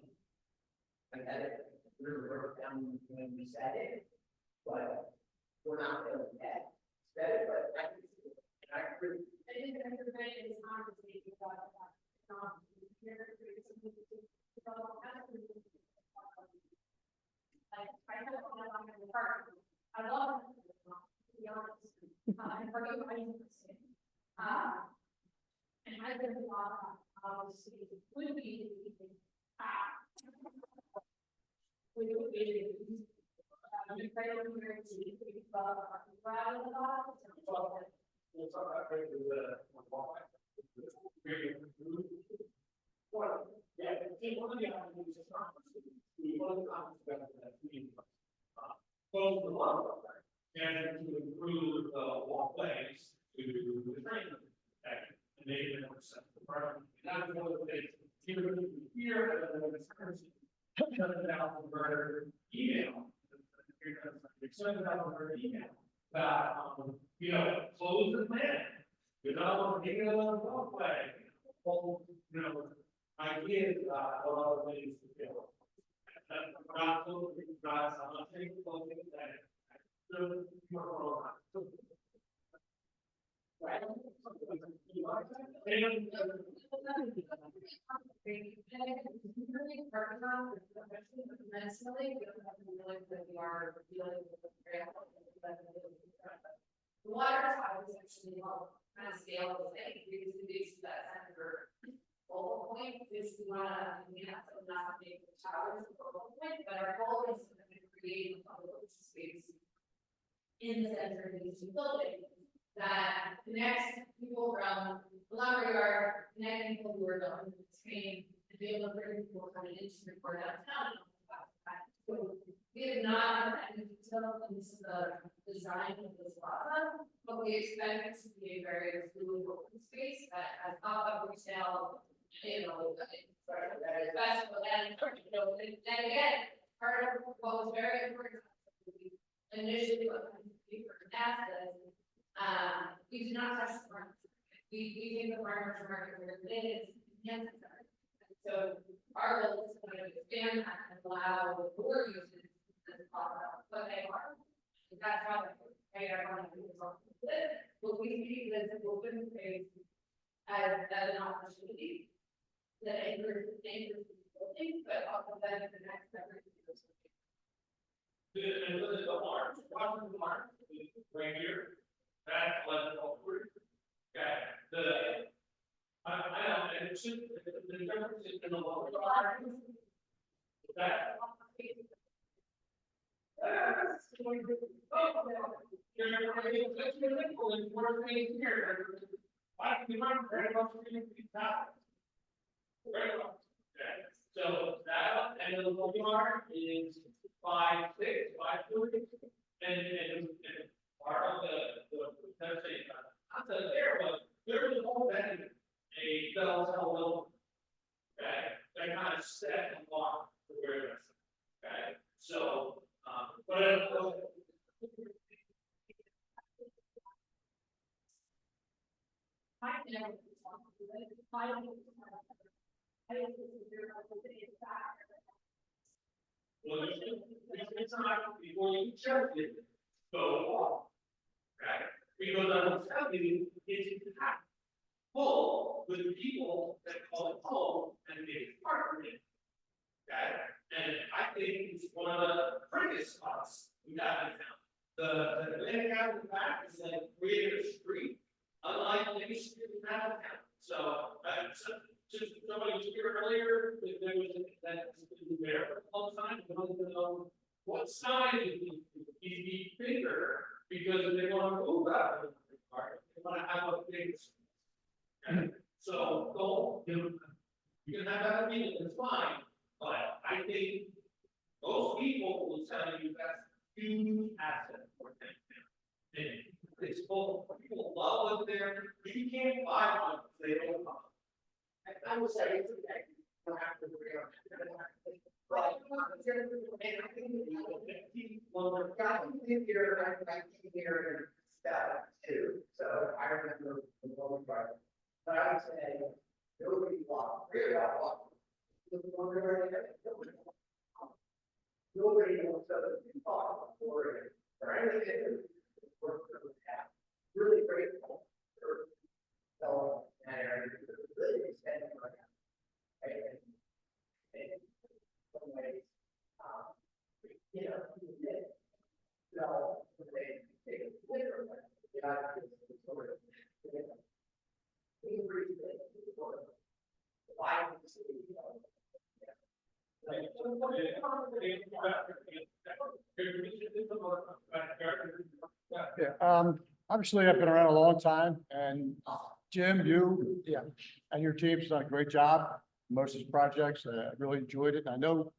I had it really broke down when we said it, but we're not really yet. Said it, but I can see it. And I agree. I think that everybody is conversating about like, I have a lot on my heart. I love it, to be honest. And for you, I understand. And I think a lot of, obviously, would be, we would be, right over here, see, rather than that. We'll talk about the well, yeah, one of the items is one of the comments that we close the law and to improve walkways to the train section and make it more accessible. And that was one of the things here, and then it's shut it down for email. Shut it down for email. That you know, close the plan. You know, make it a walkway. You know, ideas a lot of ways to do. Not totally, not taking closing that. Right. The water tower is actually kind of scale the thing, because it is that center focal point, is we wanna, so not make the towers a focal point, but our goal is to create a public space in the center of these two buildings that connects people from the lumberyard, connecting people who are going to the train, and be able to bring people coming into the core downtown. So we have not had any detail into the design of this plaza, but we expect it to be a very fluid open space that has pop-up retail, you know, festival, and, you know, and again, part of what was very important initially what we were assets, we do not touch the farmers. We think the farmers market where it is, enhances our. So our goal is to expand that and allow more uses this product, but they are. That's how they are going to do this. But we see this open space as an opportunity that anchors building, but also then the next step is And look at the arms, watching the arms, right here, that's like forward. Okay, I know, and it should, the difference in the lower arms. That. I can remember very much very well. Okay, so that and the lower arm is 5'6", 5'2", and part of the there was a whole thing, a bell cell. they kind of set and walk where they're, okay? So, but I never. I don't. I don't. well, it's not, before you check it, go off. Right? Because I will tell you, it's packed full with people that call it home and make apartment. Okay? And I think it's one of the prettiest spots we have in town. The land out in the back is like created a street, unlike any street in town. So, just somebody was here earlier, that there was, that was there all the time, we wanted to know what size is be bigger, because they want to move out of the park, they want to have a big. Okay? So, don't, you can have that meeting, it's fine, but I think most people will tell you that's a huge asset for them. And it's full, people love it there, you can't buy one, if they don't come. I will say, it's okay. You don't have to agree on it. Right. And I think well, the guy who lived here, I came here in step two, so I remember the whole part. But I would say, nobody walked, really got walked. Nobody knows other than thought or anything. Really grateful for that area. Really extending right now. In some ways, you know, so they take it literally. Yeah, it's sort of, increase it, sort of, why the city, you know. Yeah, obviously I've been around a long time and Jim, you, yeah, and your team's done a great job. Most of these projects, I really enjoyed it. And I know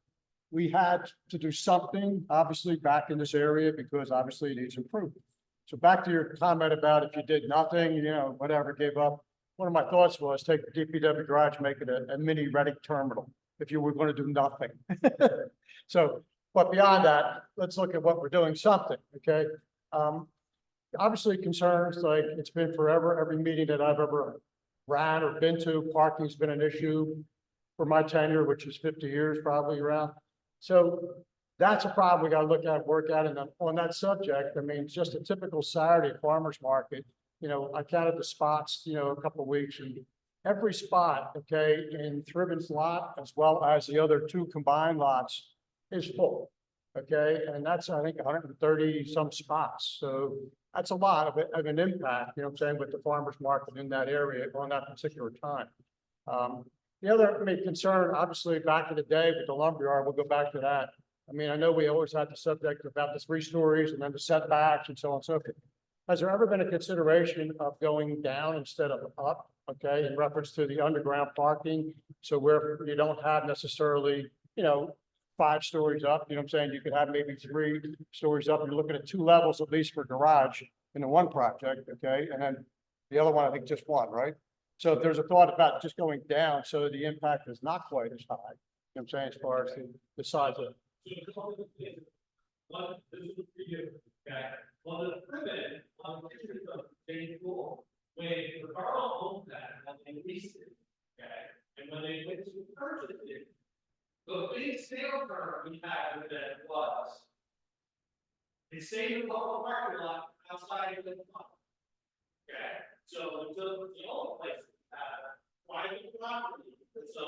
we had to do something, obviously, back in this area because obviously it needs improvement. So back to your comment about if you did nothing, you know, whatever, gave up. One of my thoughts was take the DPW garage, make it a mini Reading terminal, if you were going to do nothing. So, but beyond that, let's look at what we're doing, something, okay? Obviously concerns, like it's been forever, every meeting that I've ever ran or been to, parking's been an issue for my tenure, which is 50 years probably around. So that's a problem we got to look at, work at. And on that subject, I mean, just a typical Saturday farmer's market, you know, I counted the spots, you know, a couple of weeks, and every spot, okay, in Thriven's lot, as well as the other two combined lots, is full. Okay, and that's, I think, 130 some spots. So that's a lot of an impact, you know what I'm saying, with the farmer's market in that area on that particular time. The other main concern, obviously, back in the day with the lumberyard, we'll go back to that. I mean, I know we always had the subject about the 3 stories and then the setbacks and so on and so forth. Has there ever been a consideration of going down instead of up, okay, in reference to the underground parking? So where you don't have necessarily, you know, 5 stories up, you know what I'm saying? You could have maybe 3 stories up, and you're looking at 2 levels at least for garage in the one project, okay? And then the other one, I think just 1, right? So if there's a thought about just going down, so the impact is not quite as high, you know what I'm saying, as far as the size of. One, this is for you, okay? Well, the primitive, on the pictures of Jane Pool, when Carl owned that, when they leased it, okay? And when they went to purchase it, the big sale firm we had with that was, it saved the whole parking lot outside of the park. Okay, so the only place private property, so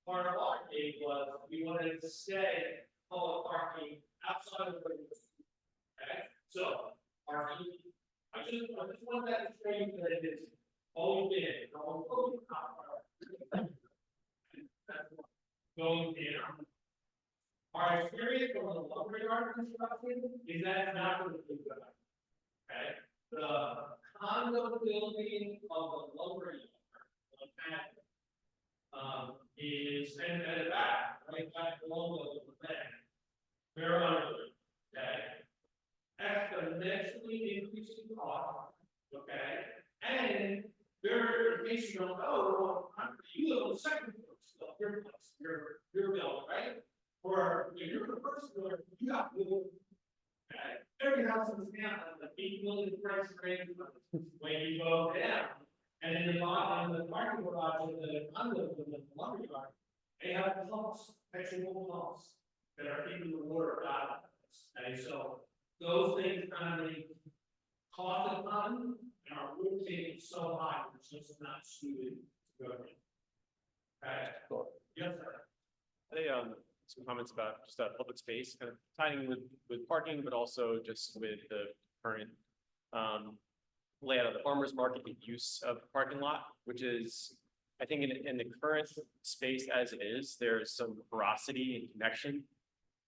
part of our case was we wanted to stay public parking outside of the. Okay, so parking, I just want that to say that it is always been, always going down. Our experience from the lumberyard construction is that it's not going to do that. Okay, the condo building of the lumberyard is and at the back, right back along the land. Very under, okay, exponentially increasing cost, okay, and there, in case you don't know, you live on the second floor, still your place. your bill, right? Or if you're the first builder, you got to move. Okay, every house in this town has the 8 million price range when you go down. And in the bottom, the parking garage, in the condos, in the lumber yard, they have pumps, actual pumps that are keeping the water out of this. And so those things kind of make cost of fun and our wood taking so high, it's just not suited to go in. Okay. Cool. Yes, sir. Some comments about just public space, kind of tying in with parking, but also just with the current layout of the farmer's market, the use of the parking lot, which is, I think in the current space as it is, there's some veracity and connection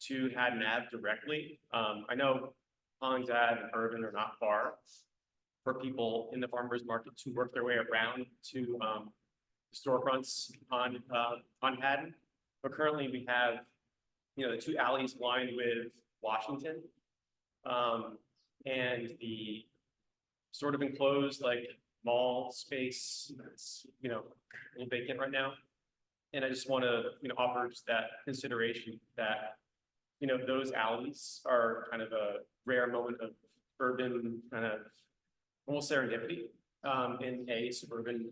to Haddon Ave directly. I know Collins Ave and Urban are not far for people in the farmer's market to work their way around to storefronts on Haddon. But currently we have, the two alleys lined with Washington. And the sort of enclosed like mall space that's, a little vacant right now. And I just want to, offer just that consideration that, those alleys are kind of a rare moment of urban kind of almost serendipity in a suburban,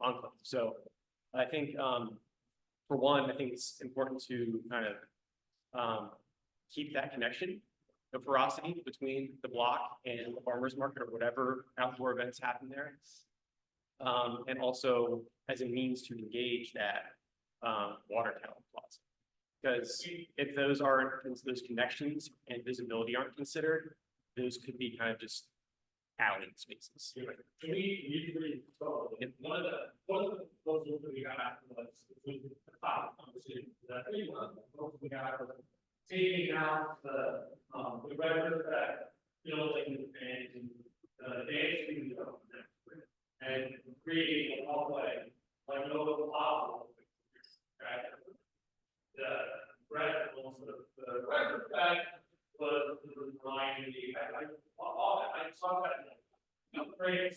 enclave. So I think, for one, I think it's important to kind of keep that connection, the ferocity between the block and the farmer's market or whatever outdoor events happen there. And also as a means to engage that water tower plaza. Because if those connections and visibility aren't considered, those could be kind of just alley spaces. We agree totally. And one of the proposals that we got was the top conversation. That one of the proposals we got was taking out the record that building and dance studio and creating a hallway like no possible. The record back was reminding me. I saw that. Great.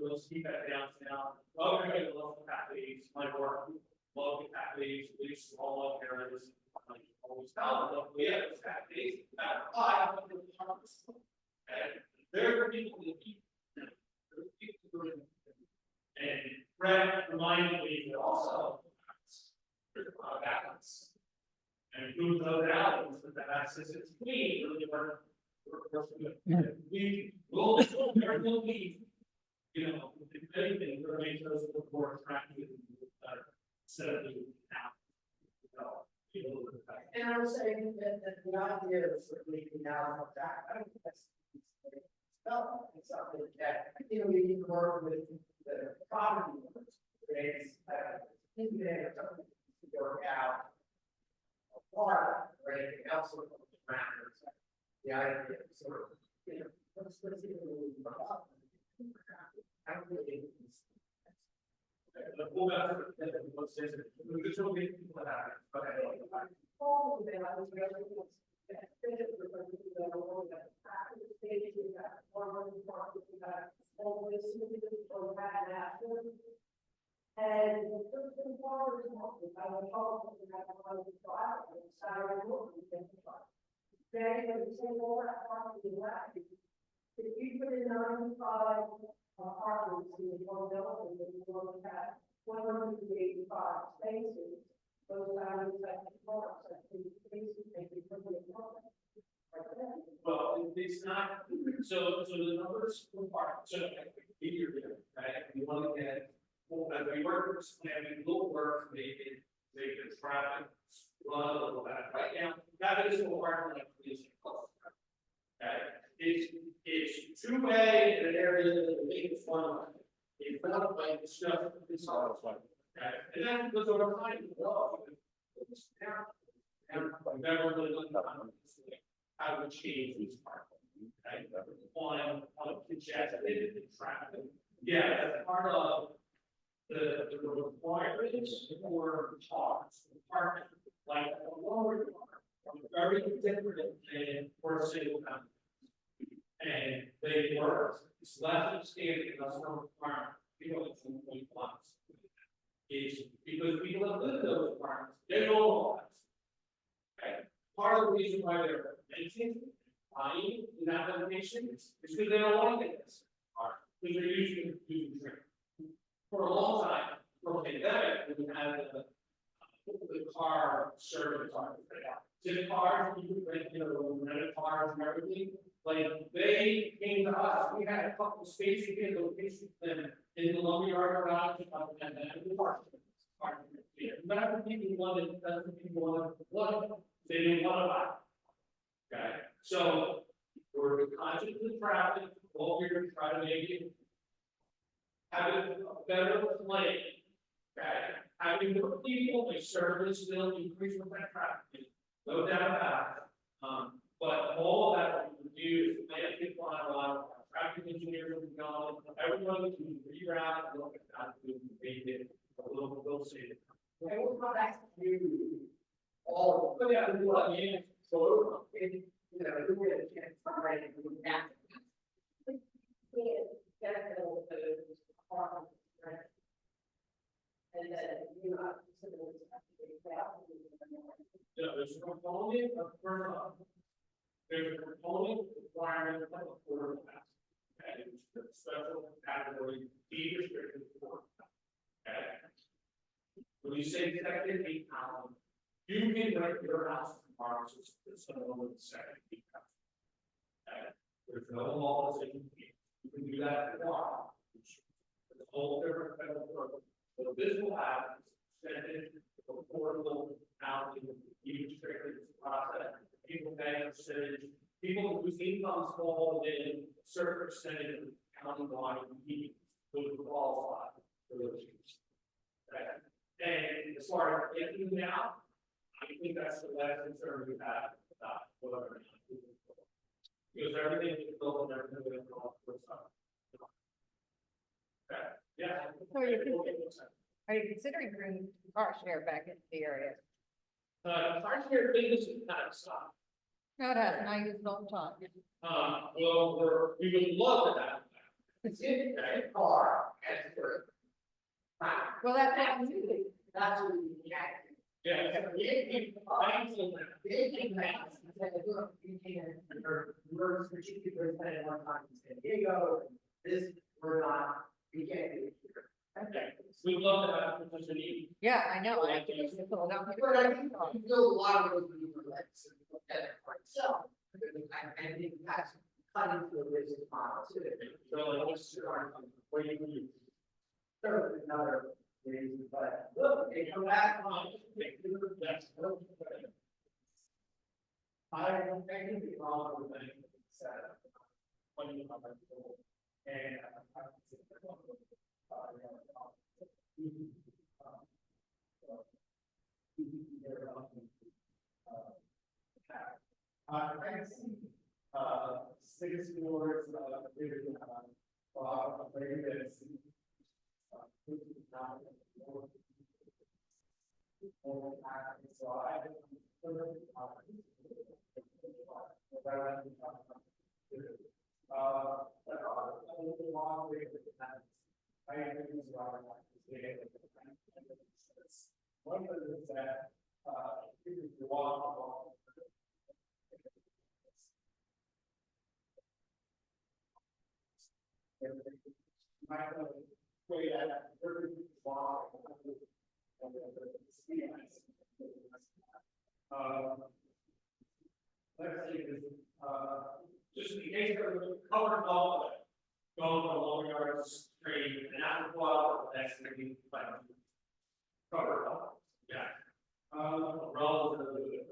We'll keep that downtown. Love the cafes. My work. Love the cafes. These small areas. Always tell them, we have those cafes. And there are people that keep. And Brad reminded me that also there's a lot of balance. And move those out so that access is clean, really work. We will, there will be, if anything, we're going to make those more attractive better instead of being out. And I was saying that the idea of sort of leaving out of that, I don't think that's it's something that, we need to work with the property owners. In there, something to work out. Or anything else sort of matters. The idea of sort of, let's see what we can up. I don't really. The full effort that what's this, there's so many people that have it, but I don't know. And the first thing forward is helpful. I was told that I was trial and Saturday morning. Very good. Say more about the left. If you put in 95 apartments in the one building, then you want to have 185 spaces. Those values that you want, so spaces they can put in the Well, it's not, so the numbers are, so easier, right? You want to get, as we work with this plan, we will work to make the traffic run a little better. Right now, that is what we're like police. Okay, it's two-way in an area that the main one. It's not like it's just, it's all like, okay, and then goes over time, well, it's down. And I've never really looked at how to change these parts. Okay, on congested traffic. Yeah, that's part of the requirements for cars, parking, like a lower car, very different than for a single family. And they work, it's less than standard, that's not required, you know, it's 1.1. is because people have lived in those apartments, they don't know that. Okay, part of the reason why they're renting, buying in that location is because they don't want to get this. Because they're using drink. For a long time, for the pandemic, we had the car service cars. Did cars, you could rent, rented cars and everything, like, they came to us, we had a couple of spaces in locations in the lumberyard garage, and then the park. Not the people wanted, that's the people wanted, they didn't want to buy. Okay, so, we're constantly traveling, all we're gonna try to make it have a better plan. Okay, having more people, a service will increase with that traffic, no doubt about it. But all of that we can do is make it fly a lot, our traffic engineers will be gone, everyone can reroute, and look at that, we can make it a little, save it. And we'll come back to you all, But yeah, we let me in, so, if, who would have chance to write it, we would have to. Get those apartments, right? And then you have to sort of there's a component of there's a component requirement of affordable housing. Okay, it's the special category, deed restricted affordable housing. Okay. When you say second eight housing, you can rent your house tomorrow, so it's someone with second eight housing. Okay, there's no law that says you can do that tomorrow. It's a whole different federal program. So this will have extended affordable housing, deed restricted process. People pay a percentage, people whose incomes fall within a certain percentage of the county-wide need will qualify for those use. Okay. And as far as getting them out, I think that's the last concern we have about whether or not we can go. Because everything is built and everything is built for stuff. Okay, yeah. So are you considering bringing car share back into the area? Our share business is kind of stopped. No, it hasn't. I use it all the time. Well, we would love to have that. It's in a car as for. Well, that's what we do. That's what we get. Yeah. We're particularly spending one time in San Diego, this, we're not, we can't do it here. Okay, we'd love to have a position. Yeah, I know. I can use it all the time. But I think you build a lot of those people like, so you look at it for itself. I think that's cutting to a business model too. So let's start, where you can use. Certainly another reason, but look, they come back on. That's. I don't think it's wrong with anything said. When you come back to the- And. I see, 6 floors, maybe that's. So I. One of them is that, if you walk along. Might want to wait at 30 walk. Let's see, Just in case they're covered all of it. Going from long yards straight and out the wall, that's gonna be like. Covered all, yeah. Relative.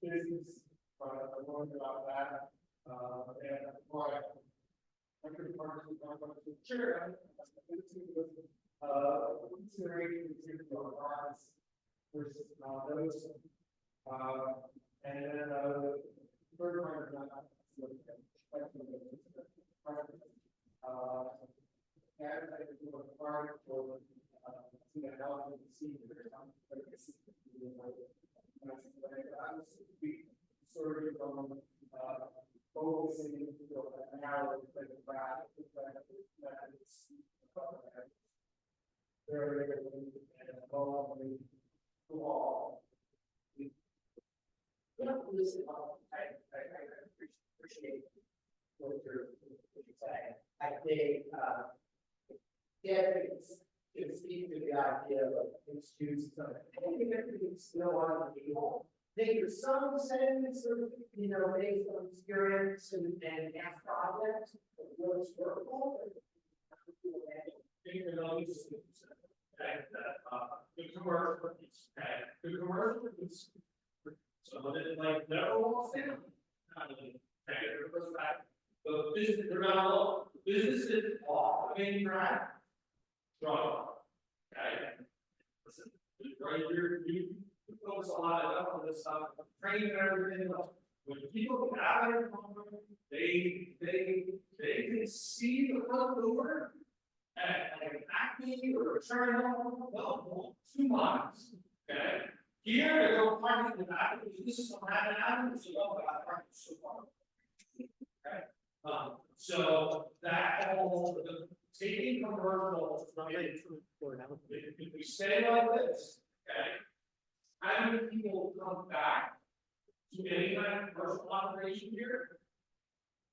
Business, I learned about that, and why. I could partly, sure. Considering the lines versus those, and then, third one, as I do a part for, see the health of the senior, sort focusing, an hour, like, that it's very, and probably to all. Listen, I appreciate what you're saying. I think, can speak to the idea of excuse. I think everything's still on the table. I think there's some sense of, based on experience and past projects, what's workable. The commercial piece, okay, the commercial piece. So that like never walks down. It goes back. The business, they're not all, businesses all, right? Strong. Okay. Listen, right here, you focus a lot on this stuff, training and everything else. When people get out of their they can see the front door at like an Acme or a China, well, 2 miles. Okay. Here, they go parking in the back, this is what happened, so oh, God, parking so far. Okay. So that whole, taking commercial, if we stay like this, okay, how many people come back to any kind of commercial operation here?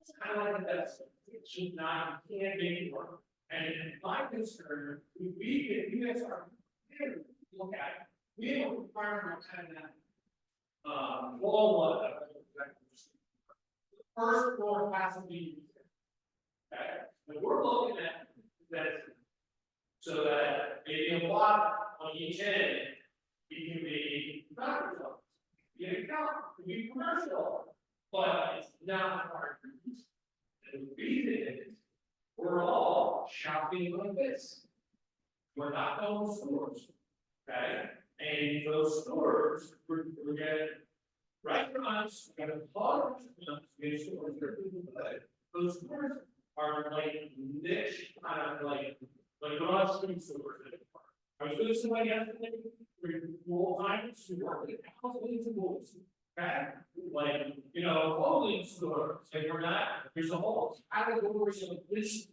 It's kind of like an investment. It should not, you can't make it work. And my concern, if you guys are, look at it, we have a requirement kind of that, wall, the first floor has to be, okay, and we're looking at that, so that maybe a lot on each end, it can be doctor's office, be an account, it can be commercial, but it's not our use. And the reason is, we're all shopping like this. We're not going stores, okay? And those stores, we're getting restaurants, we're getting large restaurants, we have stores, those stores are like niche, kind of like garage food stores. I was with somebody yesterday, full time, to work at houses and wolves, okay? Like, clothing stores, like we're not, there's a whole category of this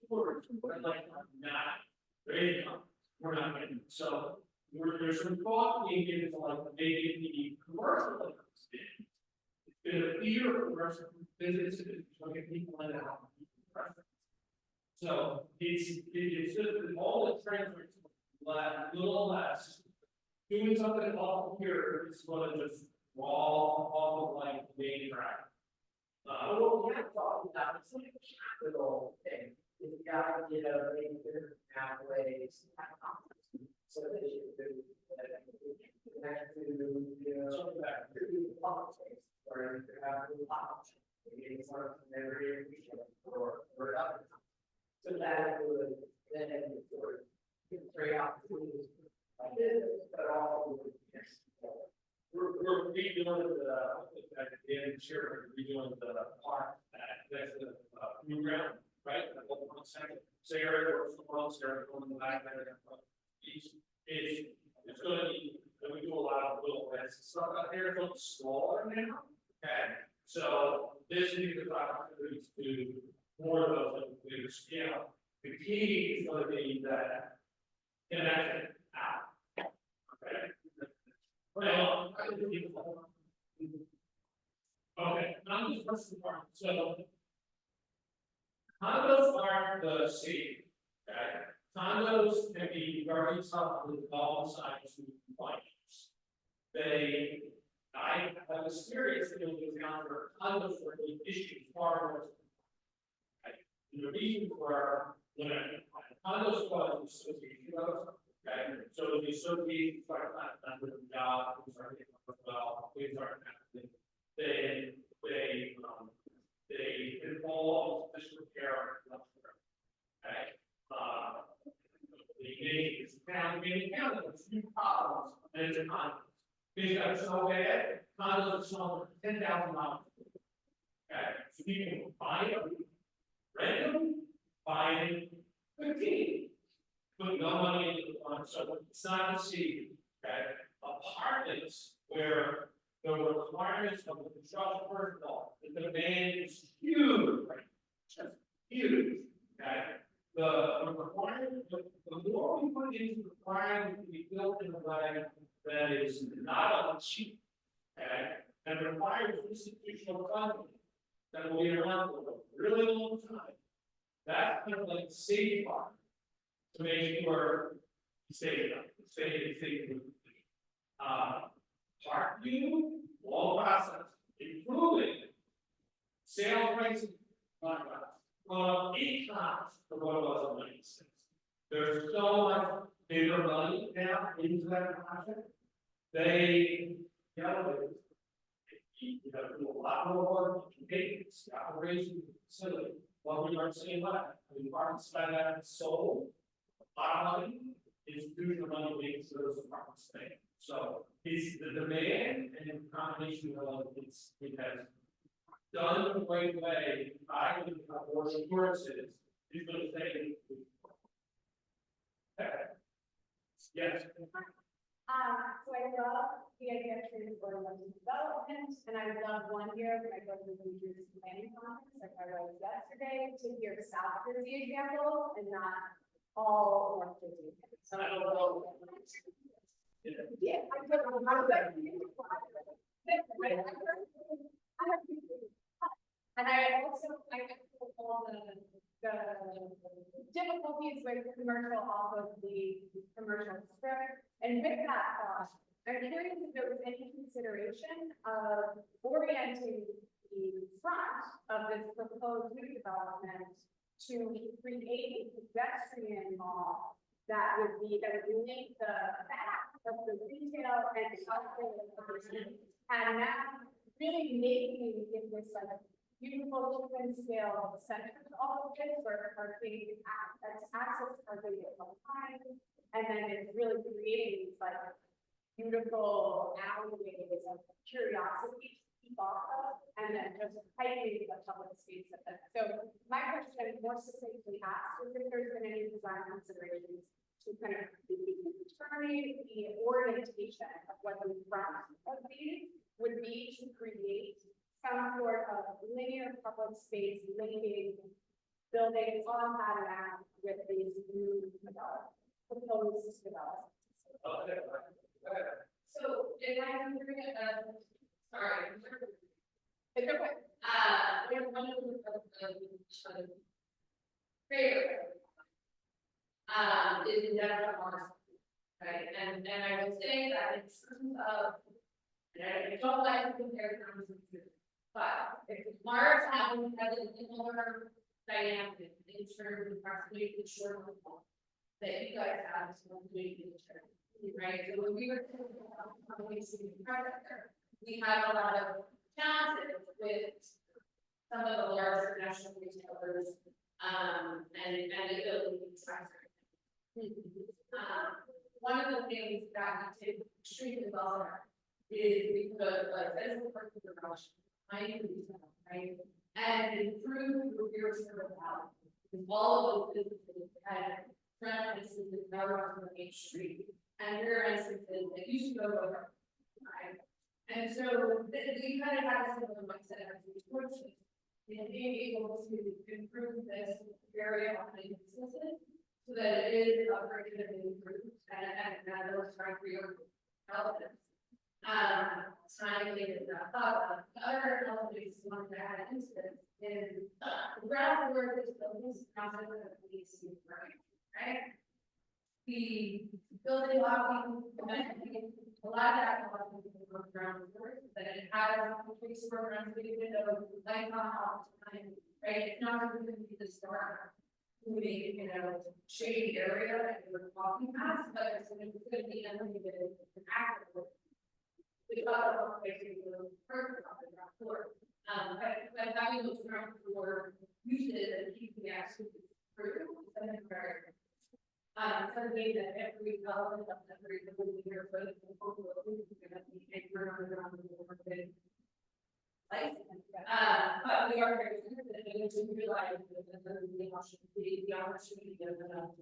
stores, but like, not, very young, we're not gonna, so there's some thought being given to like maybe the commercial. It's been a fear of commercial businesses, looking people in and out. So it's just all the trends are a little less. Doing something off here is going to just all of like main track. Well, we have talked about it's like a capital thing. If you got, maybe different pathways, so that you could connect to, politics, or you could have a lot. Maybe it's sort of every or other. So that would then sort of create opportunities like this, but also we're redoing redoing the park that's the new ground, right? The whole front section. Sarah or someone else, Sarah going in the back there. It's going to be, we do a lot of little events and stuff out there, it's a little smaller now. Okay. So this is the opportunity to do more of those at a bigger scale. The key is going to be that connection out. Okay. Well, okay, now this first part. So condos are the same. Okay. Condos can be very tough with all sides of compliance. I have experienced dealing with condos where the issues far more. And the reason for when condos was association goes, okay, so the association start not doing the job, things aren't getting up well, things aren't happening. They involve disrepair. Okay. The is found being counted with few problems and it's a condo. Things got so bad, condos are selling for $10,000. Okay, so people buy them, rent them, buy them, 15. Put no money into the fund, so it's not to see. Okay, apartments where The requirements of the construction first of all, the demand is huge, right? Just huge, okay? The requirement, the more we put into requiring to be built in a way that is not on cheap, okay? And requires institutional funding that will be around for a really long time. That's kind of like the safeguard to make sure you stay. Park view, wall process, improving sales prices, 8 times for what it was in '96. There's so much bigger money now into that project. They, you know, do a lot more work, maintenance, the operation of the facility. What we are seeing, the apartments that sold, a lot of money, institutional money being for those apartments stay. So it's the demand and the combination of it has done the right way. I think more assurances is going to say. Yes. So I love the idea of development, and I love one year when I go to the New Jersey Planning Conference, like I was yesterday, to hear South Jersey examples and not all North Jersey. So I don't know. Yeah, I don't know how that. And I also, I get all the difficulties with commercial off of the commercial strip. And with that thought, I'm curious if there was any consideration of orienting the front of this proposed redevelopment to create a pedestrian mall that would link the back of the retail and healthcare and now really making it this like beautiful twin scale center of all of this where parking access parking at all times, and then it's really creating these like beautiful alleyways of curiosity to keep off of, and then just heightening the public space of it. So my question more succinctly asked is if there's been any design considerations to kind of determine the orientation of what the front of these would be to create some sort of linear public space linking buildings on Madison with these new proposed developments. So if I can bring it up, sorry. It's okay. One of the favorite is the Mars, right? And I would say that in terms of, and I don't like to compare terms of food, but if Mars has a similar dynamic in terms of proximity to shore that you guys have is completely different. Right, so when we were talking about we had a lot of challenges with some of the larger national retailers, and the ability to track. One of the things that we did extremely well is we put a central parking garage behind retail, right, and improve the rear service out. All of those businesses had front entrances now on the main street. And rear entrances that used to go over, right? And so we kind of had some of the mindset as we approached it, and being able to improve this area on the businesses so that it is upgraded and improved and those are for your elements. Timely is that thought. The other elements one that had into this is around where this building process of these right? The building lobby, a lot of that ground floor, that it has a place where around the window, light on all the time, right? It's not going to be the start, moving, shady area that we're walking past, but it's going to be unlimited active. We thought about making the first on the ground floor, but having those ground floor uses and keeping the access through, is very. Something that every development of every year, but it's going to be around the world. But we are very sensitive to realize that the opportunity of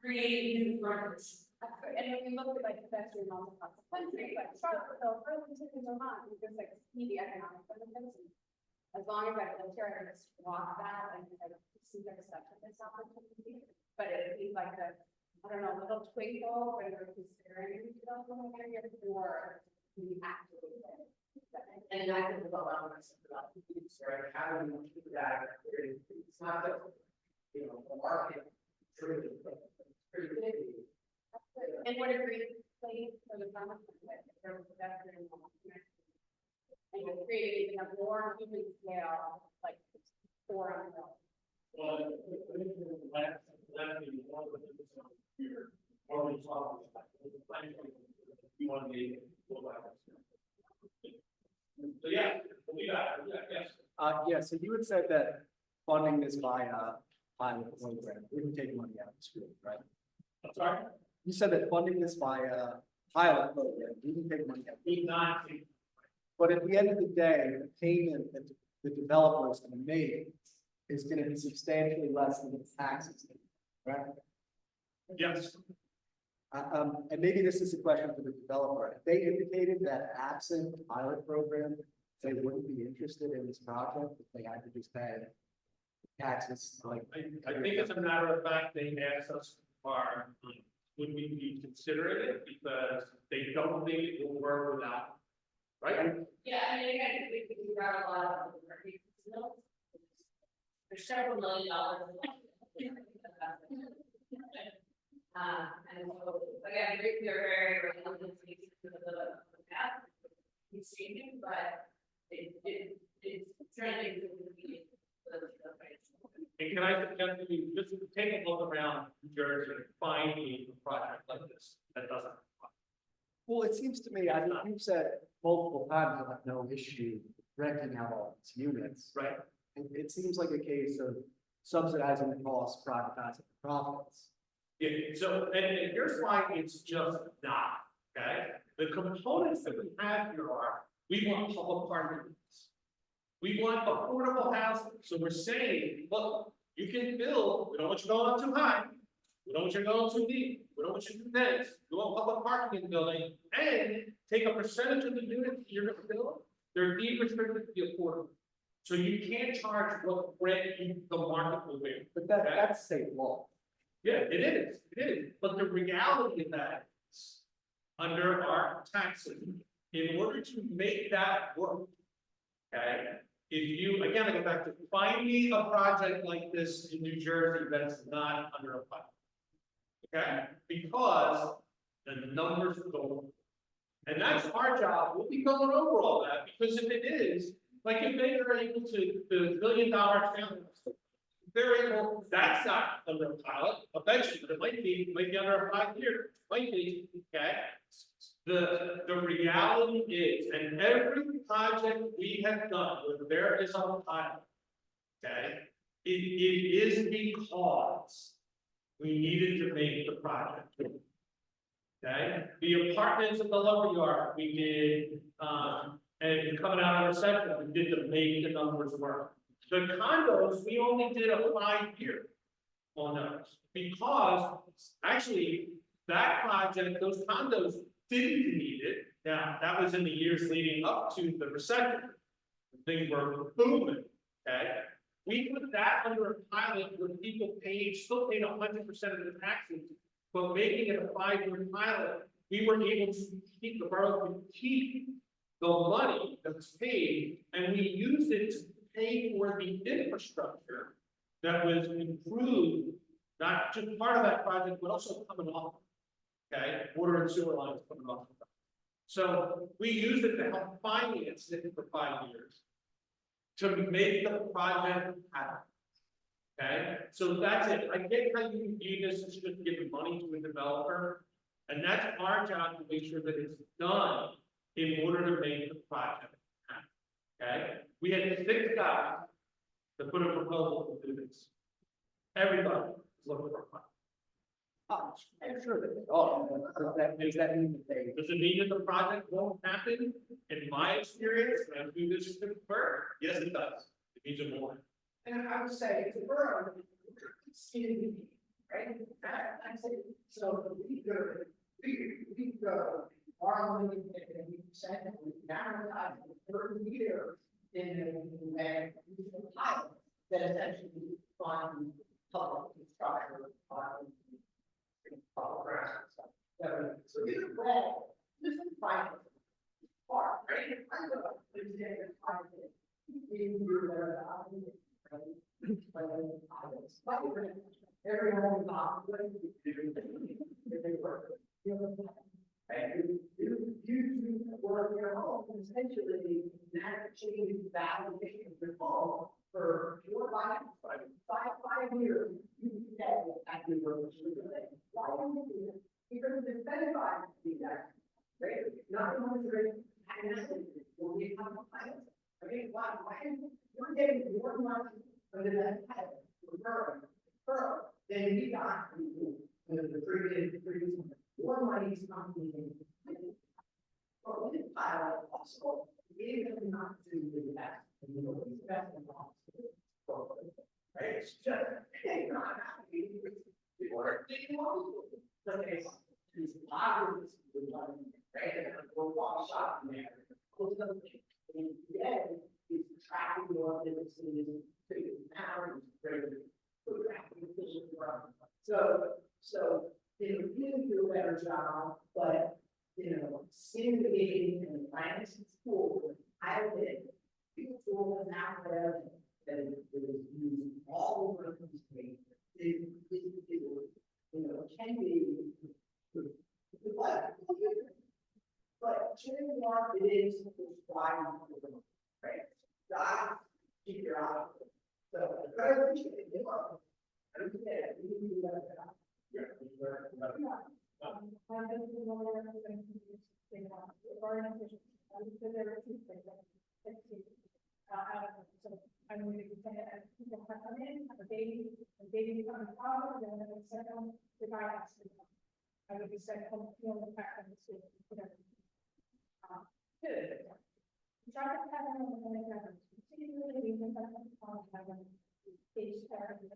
creating new frontage And when we look at like pedestrian laws across the country, like Charlottesville, Burlington, and Vermont, we just like see the economic benefits. As long as I live here, I just walk that and I see there's such a missed opportunity. But it'd be like a, I don't know, little twinkle when we're considering development area for the actually. And I think about a lot of myself, right, how do we keep that, it's not just, you know, the market, truly, but it's pretty big. And what a great place for the summer. And it's created even a more human scale, like forum. Well, last meeting, one of the things here, or we saw, you want to be. So, yeah, we got, yes. Yeah, so you had said that funding this by pilot program, we would take money out of the school, right? I'm sorry, You said that funding this by pilot program, we would take money out. we not, But at the end of the day, the payment that the developer is gonna make is gonna be substantially less than the taxes, right? yes, And maybe this is a question for the developer. They indicated that absent the pilot program, they wouldn't be interested in this project if they had to just pay taxes like. I think as a matter of fact, they asked us, would we be considering it, because they don't think it will work without, right? Yeah, I mean, again, we figure out a lot of, there's several $1 million. And so, again, we are very reluctant to take the path. It's changing, but it's trending to be the And can I suggest to you, just take a look around New Jersey and find a project like this that doesn't. Well, it seems to me, I mean, you've said multiple times you'll have no issue renting out all its units. Right. It seems like a case of subsidizing the costs, privatizing the profits. Yeah, so, and here's why it's just not, okay? The components that we have here are, we want public parking. We want affordable housing, so we're saying, look, you can build, we don't want you going too high. We don't want you going too deep, we don't want you too dense, we want public parking in the building, and take a percentage of the units you're gonna build, they're deed restricted to be affordable. So you can't charge what rent the market will bear. But that's state law. Yeah, it is, but the reality of that is, under our taxes, in order to make that work. Okay, if you, again, I go back to finding a project like this in New Jersey that's not under a pilot. Okay, because the numbers go. And that's our job, we'll be going over all that, because if it is, like if they are able to, the $1 billion challenge. They're able, that's not under a pilot, eventually, but it might be under a 5 year, might be, okay? The reality is, and every project we have done, where there is a pilot, okay? It is because we needed to make the project. Okay, the apartments at the lumberyard, we did, and coming out of recession, we did to make the numbers work. The condos, we only did a 5 year on those, because actually, that project, those condos didn't need it. Now, that was in the years leading up to the recession. Things were booming, okay? We put that under a pilot where people still paid 100% of the taxes, but making it a 5 year pilot, we were able to keep the borough to keep the money that was paid, and we used it to pay for the infrastructure that was improved, not just part of that project, but also coming off. Okay, water and sewer lines coming off. So we used it to help finance it for 5 years to make the project happen. Okay, so that's it. I get how you view this as just giving money to a developer, and that's our job to make sure that it's done in order to make the project happen. Okay, we had 6 guys to put a proposal to do this. Everybody was looking for a project. I'm sure that they are, but does that mean that they? Does it mean that the project won't happen? In my experience, and I do this with Bert, yes, it does. It means it won't. And I would say, it's a borough, it's in the, right? I say, so we go, we go, our living and we said, now we're not 30 years in a pilot that essentially fund public infrastructure, public grounds and stuff. So either way, this is fine. Part, right? I don't know, there's a part of it. Everyone is not. And you work at home, essentially, that changes the valuation of the home for 5 years. You get exactly what you're doing. Why don't you do it? Because it's incentivized to do that. Right? Not only is will be a pilot. Okay, why you're getting more money under that pilot for then we got the previous more money is coming in. But with the pilot also, we have not to do that. And you know, it's best in right? It's just, hey, not happy. People are thinking, but there's a lot of this, right? And we'll walk shop in there. And then it's tracking your businesses to power. So they really do a better job, but stimulating and financing school, I would people out there that is used all over the state. It can be but turning on it is why right? God keep your eye on it. So I appreciate it. I don't get it. You can do that. I'm going to say that people come in, have a baby becomes a father, then I would send them the guy has to come. I would be sent home, the fact that it's whatever. Good. Try to have them on the ground, particularly when I'm stage therapy.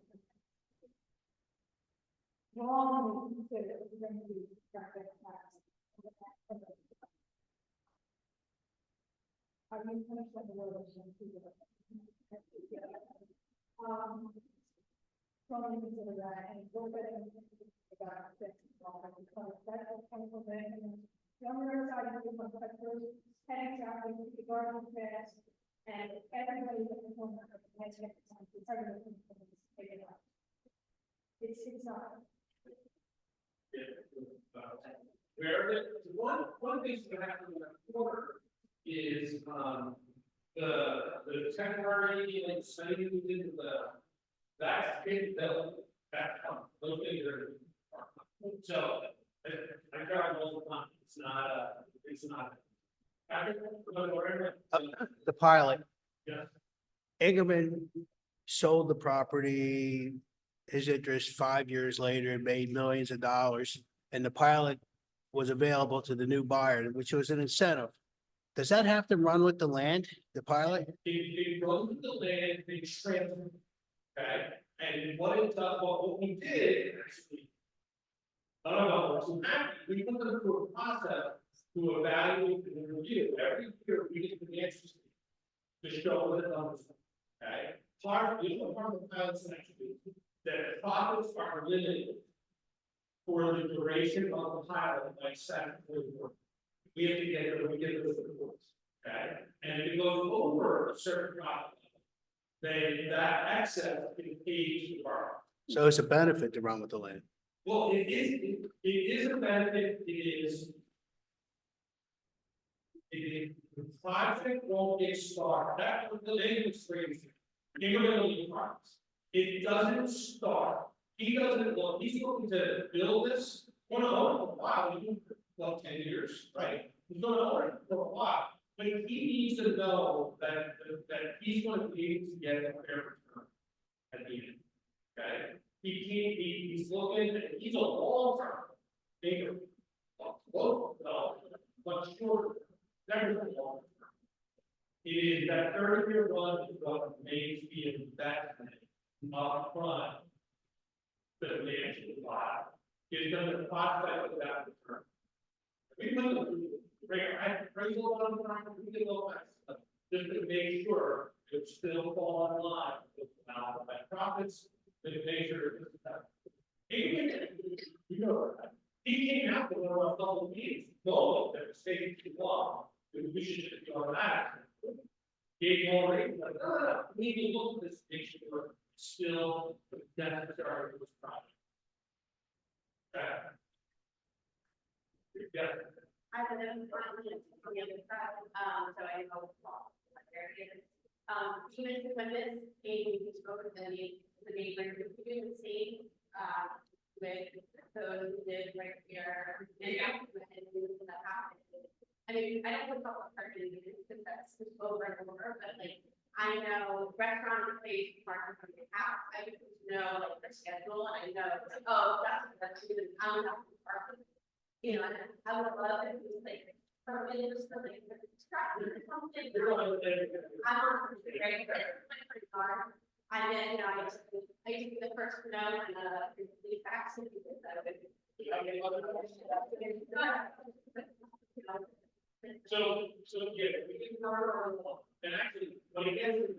Wrong, consider it when you practice class. I mean, finish the word of some people. Trying to consider that and look at it about this. Younger side of the first, heading traffic, the garden fast, and everybody in the home has to it's not. Where one thing that happened in that quarter is the temporary like study we did that's capability that those things are so I drive all the time. It's not. The pilot, Yeah. Ingerman sold the property, his interest 5 years later, and made millions of dollars. And the pilot was available to the new buyer, which was an incentive. Does that have to run with the land, the pilot? It goes with the land, they transfer. Okay, and what it does, what we did actually. I don't know what's happening. We put them through a process to evaluate and review. Every year we get the answers to show what it does. Okay, part of the pilot section that profits are limited for the duration of the pilot, like 7 years. We have to get it, we get those reports. Okay, and if it goes over a certain profit level, then that excess can pay to borrow. So it's a benefit to run with the land. Well, it is a benefit, the project won't get started, that's what the name is crazy. It doesn't start, he's looking to build this, for a while, 10 years, right? He's gonna own it for a while, but he needs to know that he's going to be able to get a fair return at the end, okay? He's looking, he's a long term, bigger, much shorter, never long term. It is that 30-year run is what makes the investment upfront that they actually buy. It's going to prospect of that return. We went through, I raised a lot of time, we did all that stuff, just to make sure it still fall in line with my profits, to make sure. Even, you know, he came out with one of the meetings, no, that was taking too long, we should just do all that. Gave more rate, like, we need to look at this, make sure it's still necessary for this project. Yeah. I don't know, from the other side, so I know it's all, there it is. Even when this came, we spoke with the neighbors, we do the same, with those who live right here, and that happened. I mean, I don't know what parking is, because that's just over and over, but like, I know restaurant place, parking from your house, I just know like their schedule, and I know, it's like, oh, that's even, I don't have to park. You know, and I would love if it was like, permanent or something, but it's tracking or something. I'm on the right, pretty hard. And then, you know, I used to be the first to know and the facts and people that would. So, yeah, we can cover our law, and actually, when it gets to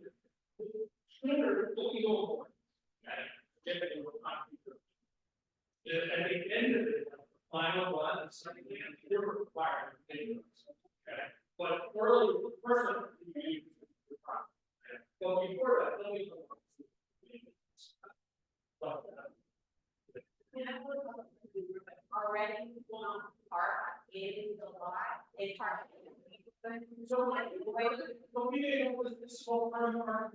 the sooner, what we go for, okay, get it in the computer. At the end of it, final one, and something, they're required, okay, but early, first, you use the product. Well, before that, let me go. Already one part in the lot, in part. So, like, but we didn't know this whole part of our,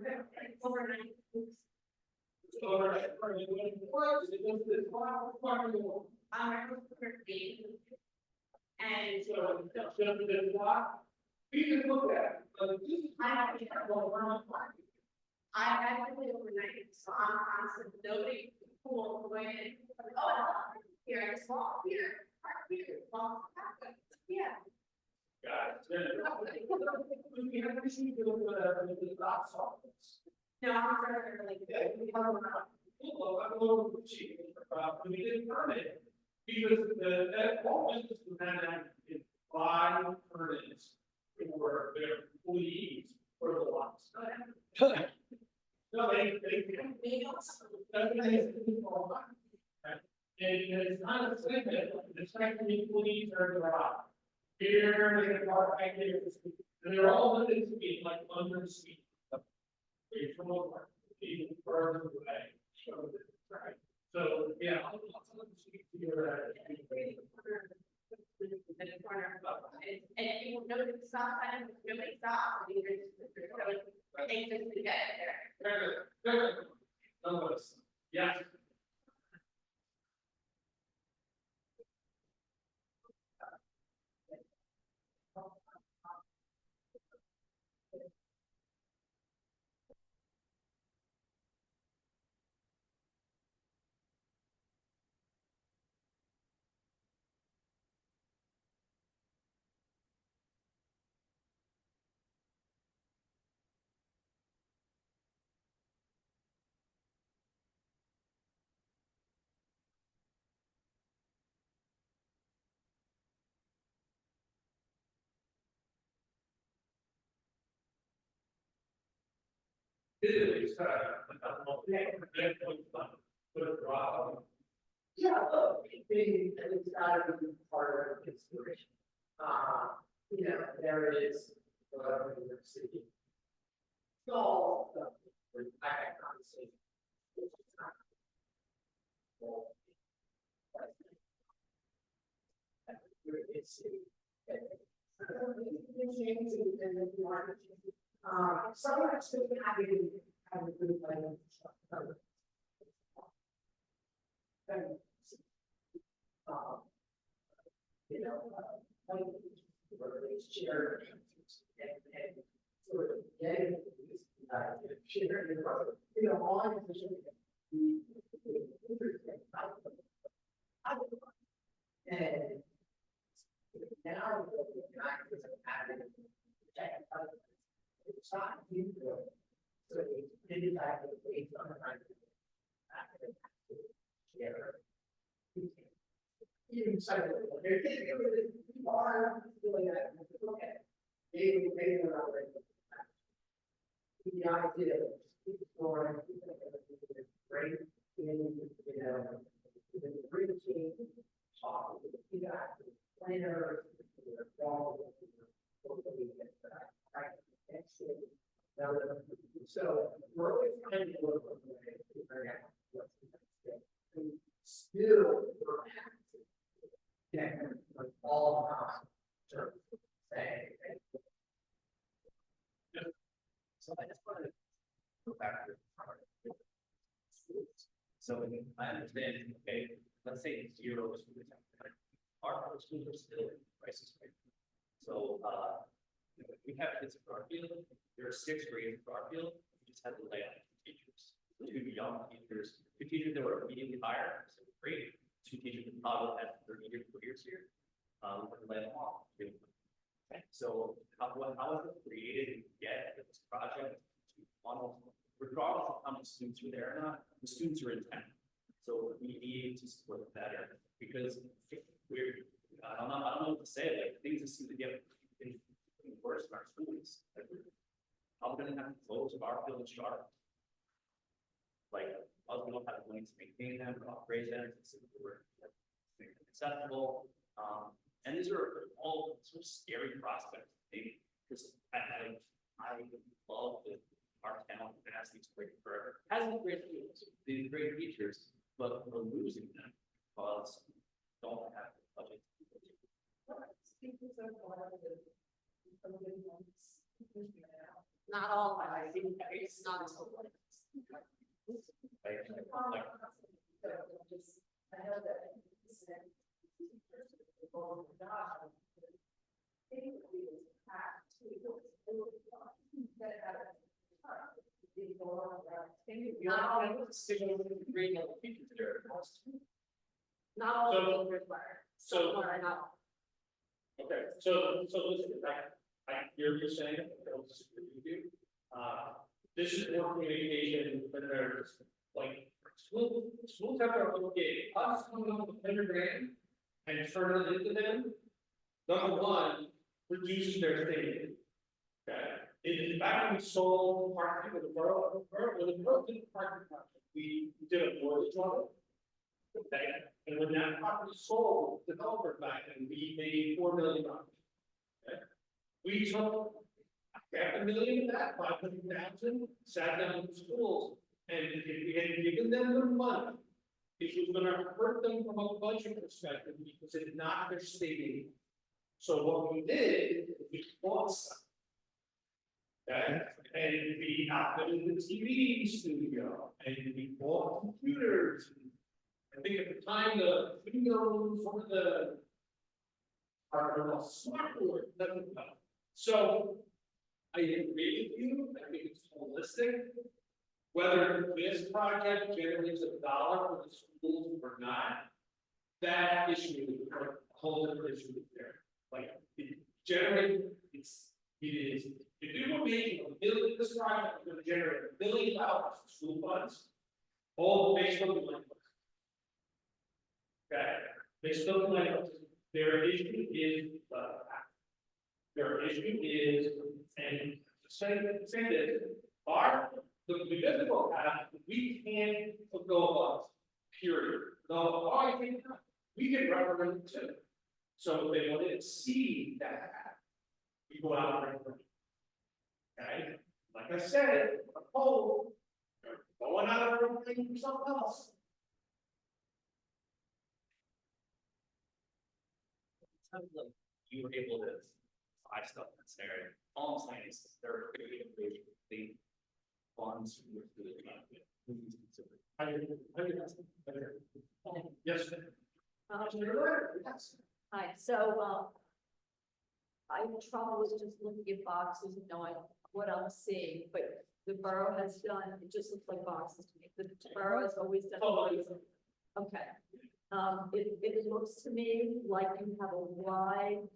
Overnight. so, right, it was this wow, I'm and so, the block, we can look at, it, but this is. I have to Well, we're not talking. I actually overnight, so I'm constant, nobody pull away, oh, here, it's small, here, park here, small, yeah. Got it. We have issues with the docs office. No, I'm sure they're like. Yeah, we have around. Well, I'm a little cheap, we didn't permit it. Because that all businesses had is 5 permits for their employees for the lots. No, they. That's what they do all the time. And it's not a thing that the second employees are in the lot. Here, they are right there, and they're all limited to be like under the seat. From over, even further away. So, yeah. I'll speak to your, And you will notice the stop sign, nobody stops, and you're just, anxious to get there. Yes. Yeah, it's gotta be part of consideration. You know, there is, New York City. All stuff, I had conversation. It's. Someone that's been having a good plan. You know, it's chair. And sort of getting chair, you know, all of the. And now, it's not you. So it didn't have to wait on the time. You decided, they're getting rid of are doing that, okay. Maybe they're not ready. The idea of exploring, great, you know, the routine, talk, you got planners, so we're always trying to look for ways to figure out what's the next step. And still, yeah, like all the time, say. So I just wanted to go back to the part. So I understand, okay, let's say zero students. Our schools are still in crisis right now. So, we have kids in Garfield, there are 6th grades in Garfield, we just had to lay off 2 teachers. 2 young teachers, 2 teachers that were immediately hired, so great, 2 teachers that probably had 30-year careers here. We had to lay them off. So how is it created and get this project to funnel, regardless of how many students are there or not, the students are intent. So we need to support it better because I don't know what to say, like things just seem to get worse in our schools. Like, how are we gonna have to close Garfield and Sharp? Like, we don't have the money to maintain them, or upgrade them, so we're accessible. And these are all sort of scary prospects, maybe, because I love that our town has these great these great teachers, but we're losing them because we don't have the budget. Not all, I think it's not all. I know that. Not all So- of them require. so- Some are not. Okay, so listen, you're saying, I don't disagree with you. This is more communication, but there's like, schools have their own game, us coming up with $100,000 and turn it into them. Number one, reduces their thinking. Okay, in fact, we sold parking with the borough, when the borough did the parking project, we did a mortgage on it. Okay, and when that property sold, the developer back and we made $4 million. Okay, we took $500,000 of that, 500,000, sat down with the schools, and if we had given them the money, it was gonna hurt them from a budget perspective because it's not their state. So what we did, we bought some. Okay, and we outfitted the TV studio, and we bought computers. I think at the time, the video rooms were are smart board, so I agree with you, I think it's holistic. Whether this project generates $1 for the schools or not, that issue is a whole different issue there. Like, it generates, it is, if you were making $1 billion, this project is gonna generate $1 billion for school funds, all based on the money. Okay, they still like their issue is and say this, the municipal path, we can't go above, period. No, I think we can recommend too. So if they want to exceed that, we go out and recommend. Okay, like I said, a poll, going out and recommending something else. Sounds like you were able to buy stuff in this area. All I'm saying is there are creative ways to think funds with the Yes. Hi, so, I have trouble with just looking at boxes and knowing what I'm seeing, but the borough has done, it just looks like boxes to me, the borough has always done. Okay, it looks to me like you have a wide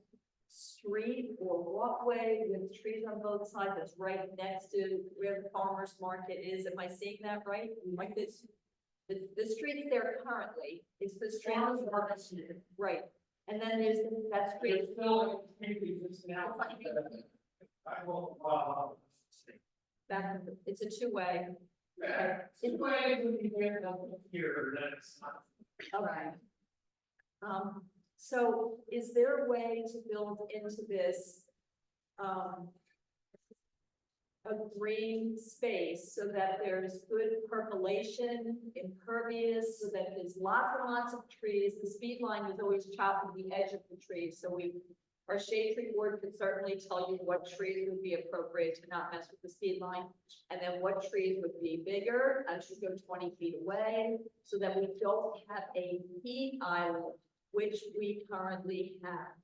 street or walkway with trees on both sides that's right next to where the farmer's market is. Am I seeing that right? Like this, the street there currently is the street. Right, And then there's, that's There's great. still increases now. I will, That, it's a two-way. yeah, it's way to be there here, that's not. All right. So is there a way to build into this, a green space so that there's good percolation, impervious, so that there's lots and lots of trees? The speed line is always chopping the edge of the trees, so our shade tree board could certainly tell you what trees would be appropriate to not mess with the speed line, and then what trees would be bigger as you go 20 feet away, so that we don't have a heat island, which we currently have.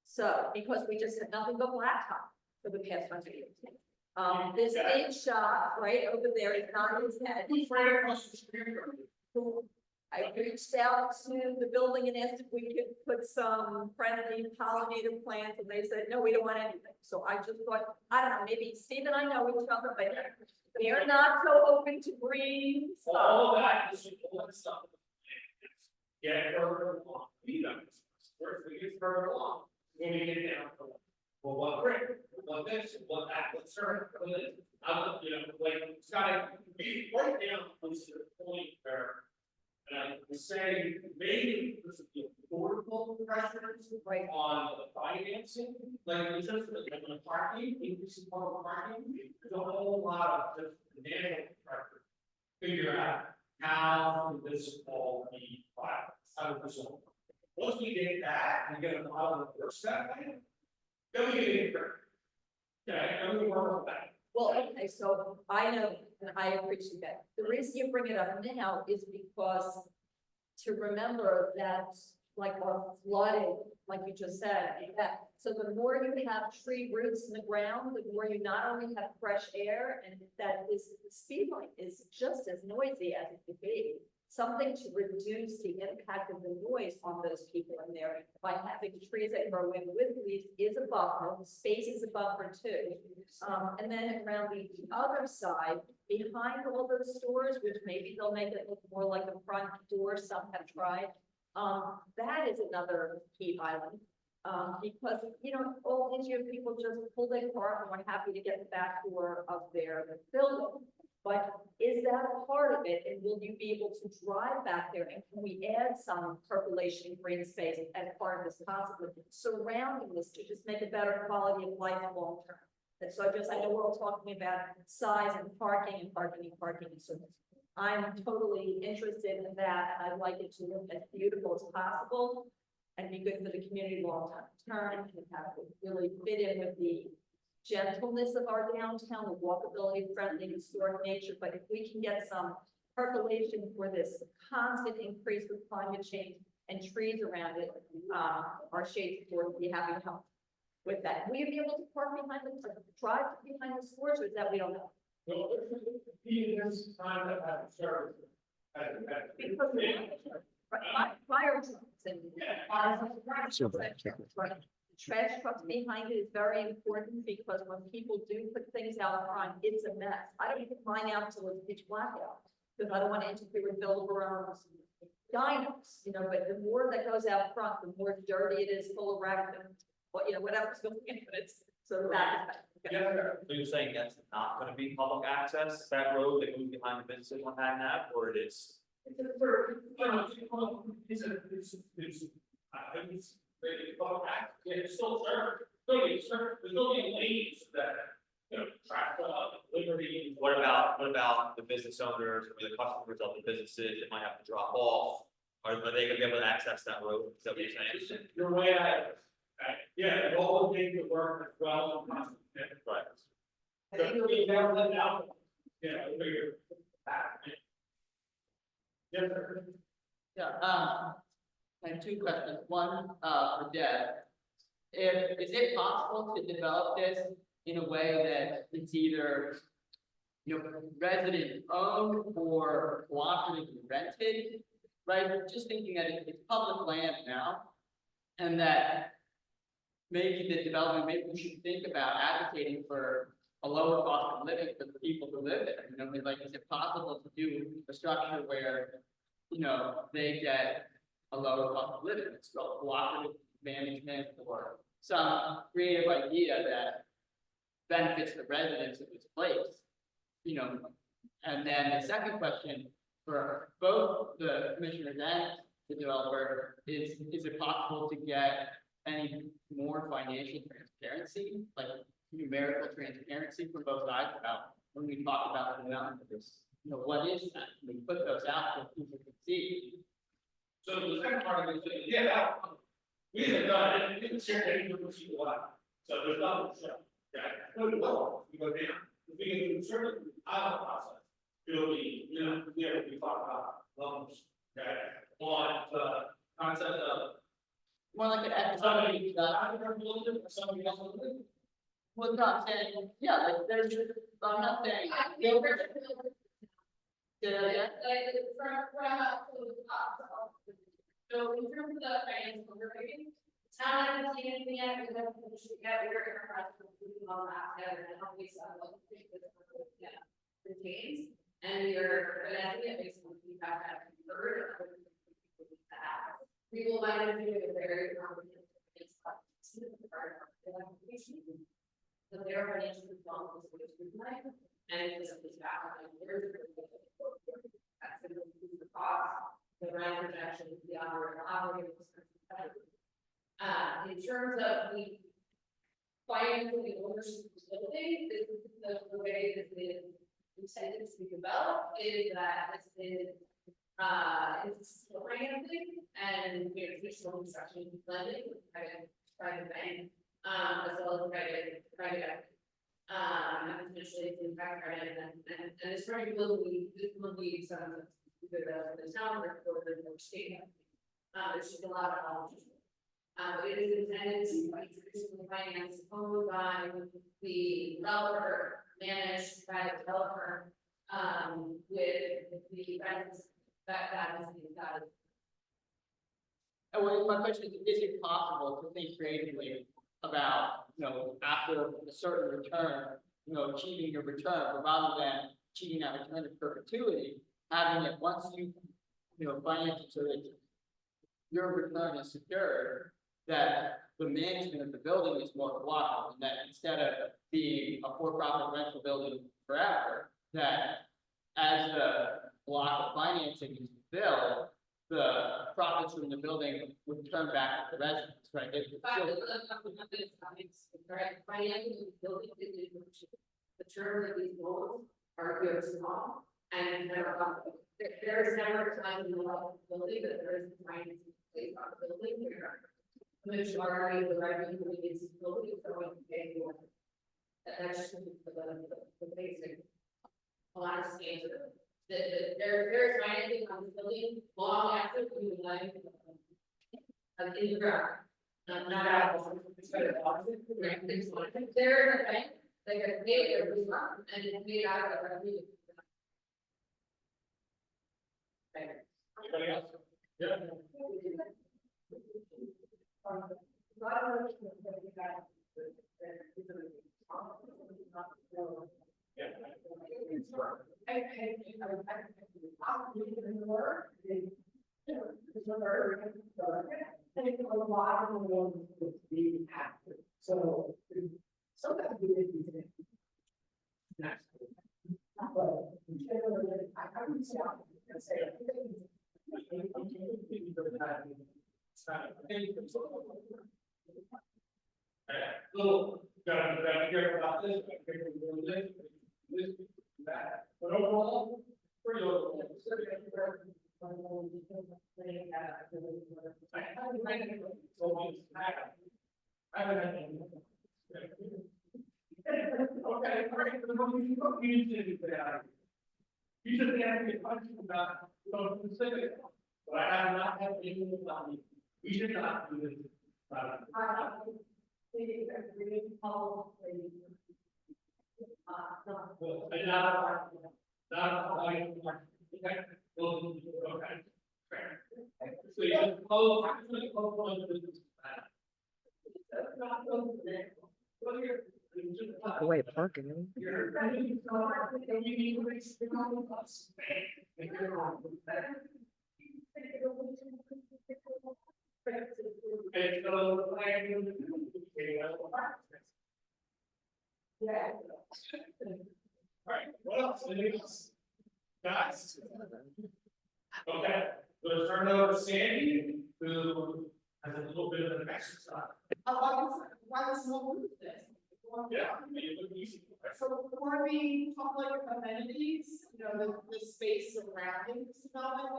So, because we just had nothing but blacktop for the past 100 years. This big shop right over there is not his head. Right across the street from you. Who I reached out to the building and asked if we could put some friendly pollinator plants, and they said, no, we don't want anything. So I just thought, I don't know, maybe Steve and I know each other, but they are not so open to green stuff. All of that is all that stuff. Get further along, we don't, first we get further along, when we get down to, well, what brick, what this, what that, what certain, what this. You know, like, it's gotta be right down to the point where, and I would say, maybe this is the affordable pressures Right. on the financing, like, it's just like on the parking, increasing public parking, there's a whole lot of just financial pressure. Figure out how this all be filed, how to resolve. Once we get that, we get a lot of the first step, then we get it. Yeah, then we work on that. Well, okay, so I know, and I appreciate that. The reason you bring it up now is because to remember that, like, our flooding, like you just said, that, so the more you have tree roots in the ground, the more you not only have fresh air, and that this speed line is just as noisy as it could be. Something to reduce the impact of the noise on those people in there by having trees that grow in with leaves is a buffer, the space is a buffer too. And then around the other side, behind all those stores, which maybe they'll make it look more like a front door, some have tried. That is another heat island. Because, you know, all these years people just pull their car and we're happy to get the back door of their building. But is that a part of it, and will you be able to drive back there, and can we add some percolation green space as part of this possibly surrounding this to just make a better quality of life long term? And so I know we're all talking about size and parking and parking and parking, and so I'm totally interested in that, and I'd like it to look as beautiful as possible and be good for the community long term, and have it really fit in with the gentleness of our downtown, the walkability, friendly, historic nature, but if we can get some percolation for this constant increase with climate change and trees around it, our shade would be happy to help with that. Will you be able to park behind the, drive behind the stores, or is that we don't know? Well, he is trying to have service. Because fire trucks and. Right. Trash trucks behind it is very important, because when people do put things out front, it's a mess. I don't even mine out till it's pitch black out, because I don't want to interfere with Bill Barone's dinos, you know, but the more that goes out front, the more dirty it is, full of rabbit and, well, you know, whatever's going in, but it's, so that. Yeah. So you're saying that's not gonna be public access, that road that goes behind the businesses on Haddon Ave, or it is? It's a third, it's yeah, it's still served, there's still being lanes that, you know, track, liberty. What about the business owners or the customers of the businesses that might have to drop off? Are they gonna be able to access that road? Is that what you're saying? You're way out. Yeah, the whole thing to work as well. Right. It'll be down and out. Yeah, figure. Yes, sir. Yeah, I have two questions. One, for Deb. Is it possible to develop this in a way that it's either, you know, resident owned or cooperatively rented? Right, just thinking that it's public land now, and that maybe the development, maybe we should think about advocating for a lower cost of living for the people who live there. You know, like, is it possible to do a structure where, you know, they get a lower cost of living, it's called cooperative management or some creative idea that benefits the residents of this place. You know, and then the second question for both the commissioners and the developer is it possible to get any more financial transparency, like numerical transparency from both sides about when we talk about the amount of this, you know, what is that? We put those out so people can see. So the second part of it is, yeah, we have done it, we didn't share any of what you want, so there's nothing to show. Okay, no, we will, we go down, if we can do certain pilot process, it'll be, you know, we talk about numbers, okay? On the concept of More like an somebody, I don't know, or somebody else will live. well, no, I'm saying, yeah, like there's, I'm not saying. Yeah, we're just- Yeah, So in terms of the financial overview, town hasn't seen anything yet, we haven't finished it yet, we're in the process of putting all that together and helping some of the things that retains. And you're, but I think it makes some feedback that I've heard. We will wind up doing a very comprehensive. So their financial performance is scrutinized, and this is back, like, where's the cost, the rent projections, the operating expenses. In terms of the financing the ownership of the building, this is the way this is intended to be developed, is that this is it's financing and, you know, traditional construction lending with private bank, as well as private. And essentially it's impact credit and it's very this will be some of the town or the state. There's just a lot of options. But it is intended to be traditionally financed owned by the developer, managed by the developer, with the benefits that is. and my question is it possible to think creatively about, you know, after a certain return, you know, achieving your return, but rather than achieving that return in perpetuity, having it once you know, finance it so that your return is secured, that the management of the building is more cooperative, and that instead of being a for-profit rental building forever, that as the block of financing is built, the profits from the building would turn back to the residents, right? Financing the building, the terms of these loans are very small, and there is never a time in the life of the building that there is financing place on the building. The majority of the revenue is building, so when you pay for it. That's just the basic. A lot of standard. There's financing on the building long after we like in the ground. Not out. They're a bank, they get paid every month and it's made out of revenue. Anybody else? Yeah. So sometimes we did these things. But generally, I would say, Little, gotta be careful about this, gotta be careful with this, that, but overall, pretty overall. I haven't had any. Okay, all right, so what you need to do that. You just asked me a question about something specific, but I have not had anything about me. We should not do this. Well, and not, okay. Well, okay. Fair. So you just close, actually close one of the business. That's not close to that. Well, you're. The way parking. You're. You need to reach the us. And so, like, Yeah. Alright, what else? Anything else? Guys? Okay, we'll turn it over to Sandy, who has a little bit of an exercise. Why the small group this? Yeah, it would be easy. So for the public amenities, you know, the space surrounding this development,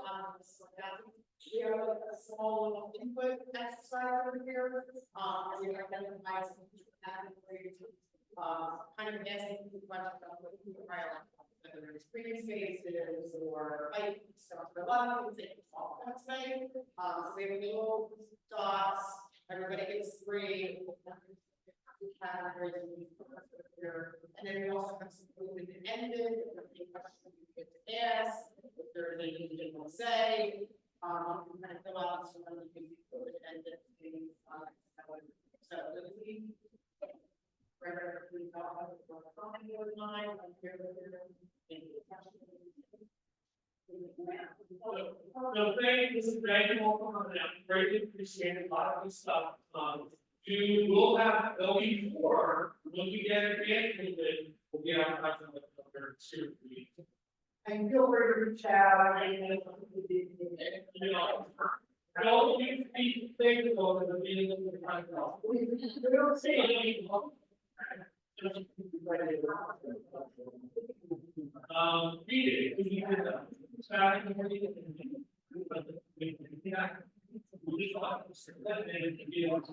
we have a small little input exercise over here. We identify some categories, kind of asking the question of what you highlight, whether it's green spaces or bike stuff, for a lot of things they can talk about today. So we have little dots, everybody gets three. Categories and then we also have some open-ended, questions you get to ask, if there's anything you didn't want to say, you kind of fill out some of the open-ended things, so we No, this is very helpful, and I greatly appreciate a lot of this stuff. We'll have LE4, when we get it in, we'll be on the number 2. And feel free to reach out. You know, don't you be thankful for the meeting of the council. We don't see Read it, if you did that. Starting to read it. We just want to let it be on.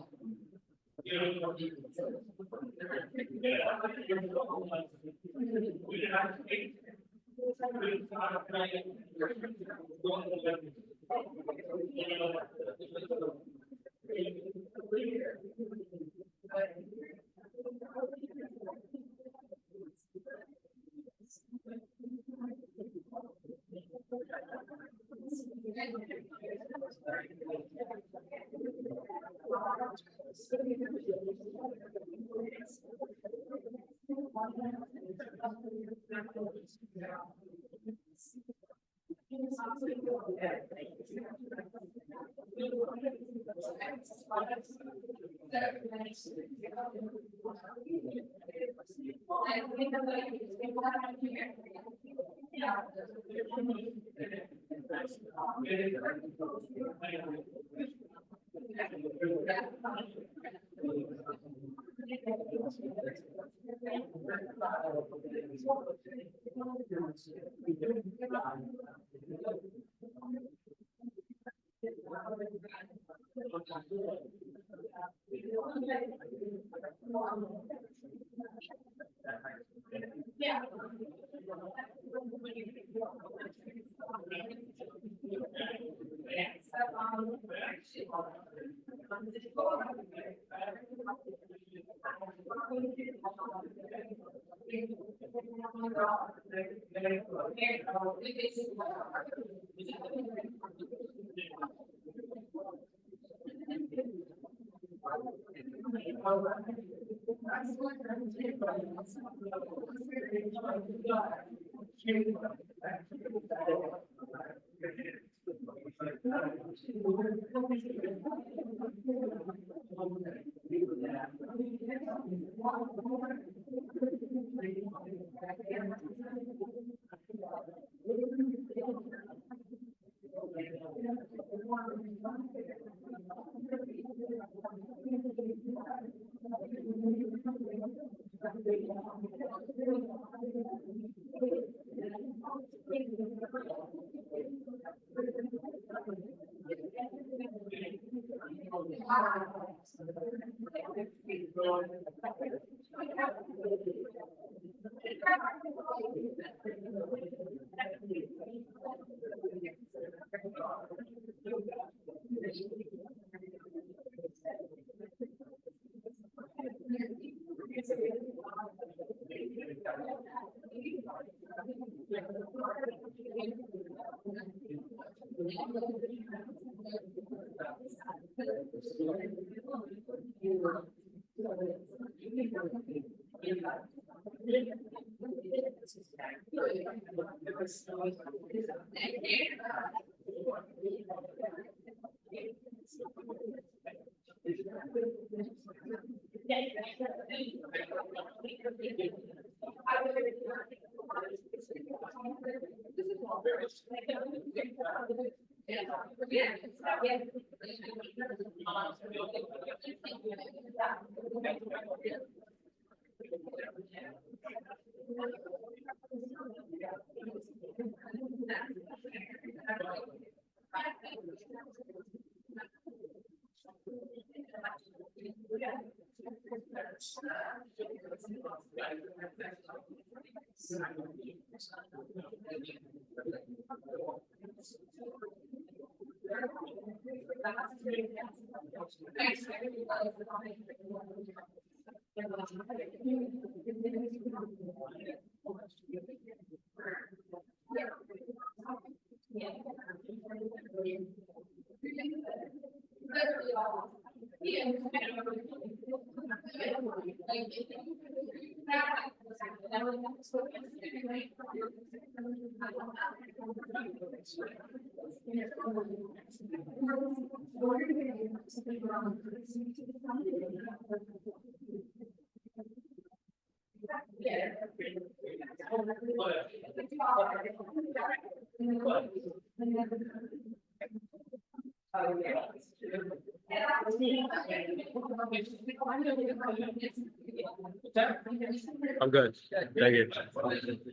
I'm good. Thank you.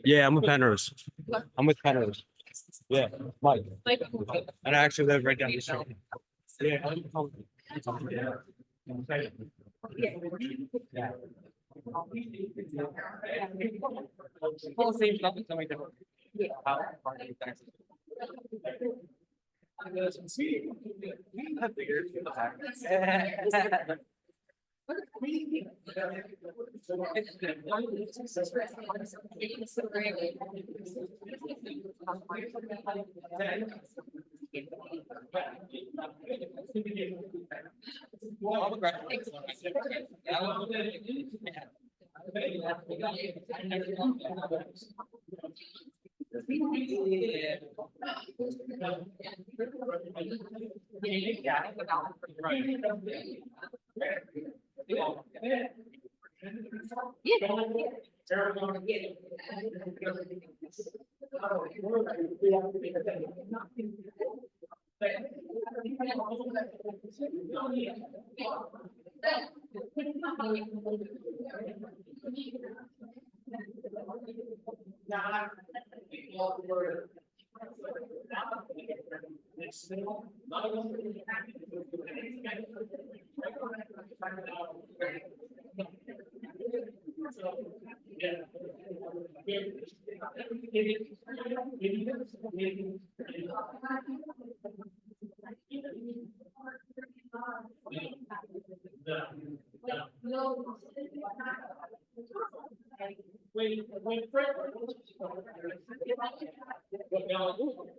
Yeah, I'm with Penrose. I'm with Penrose. Yeah, Mike. And I actually live right down the street. Yeah.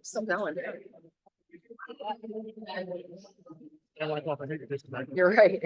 Still going. You're right.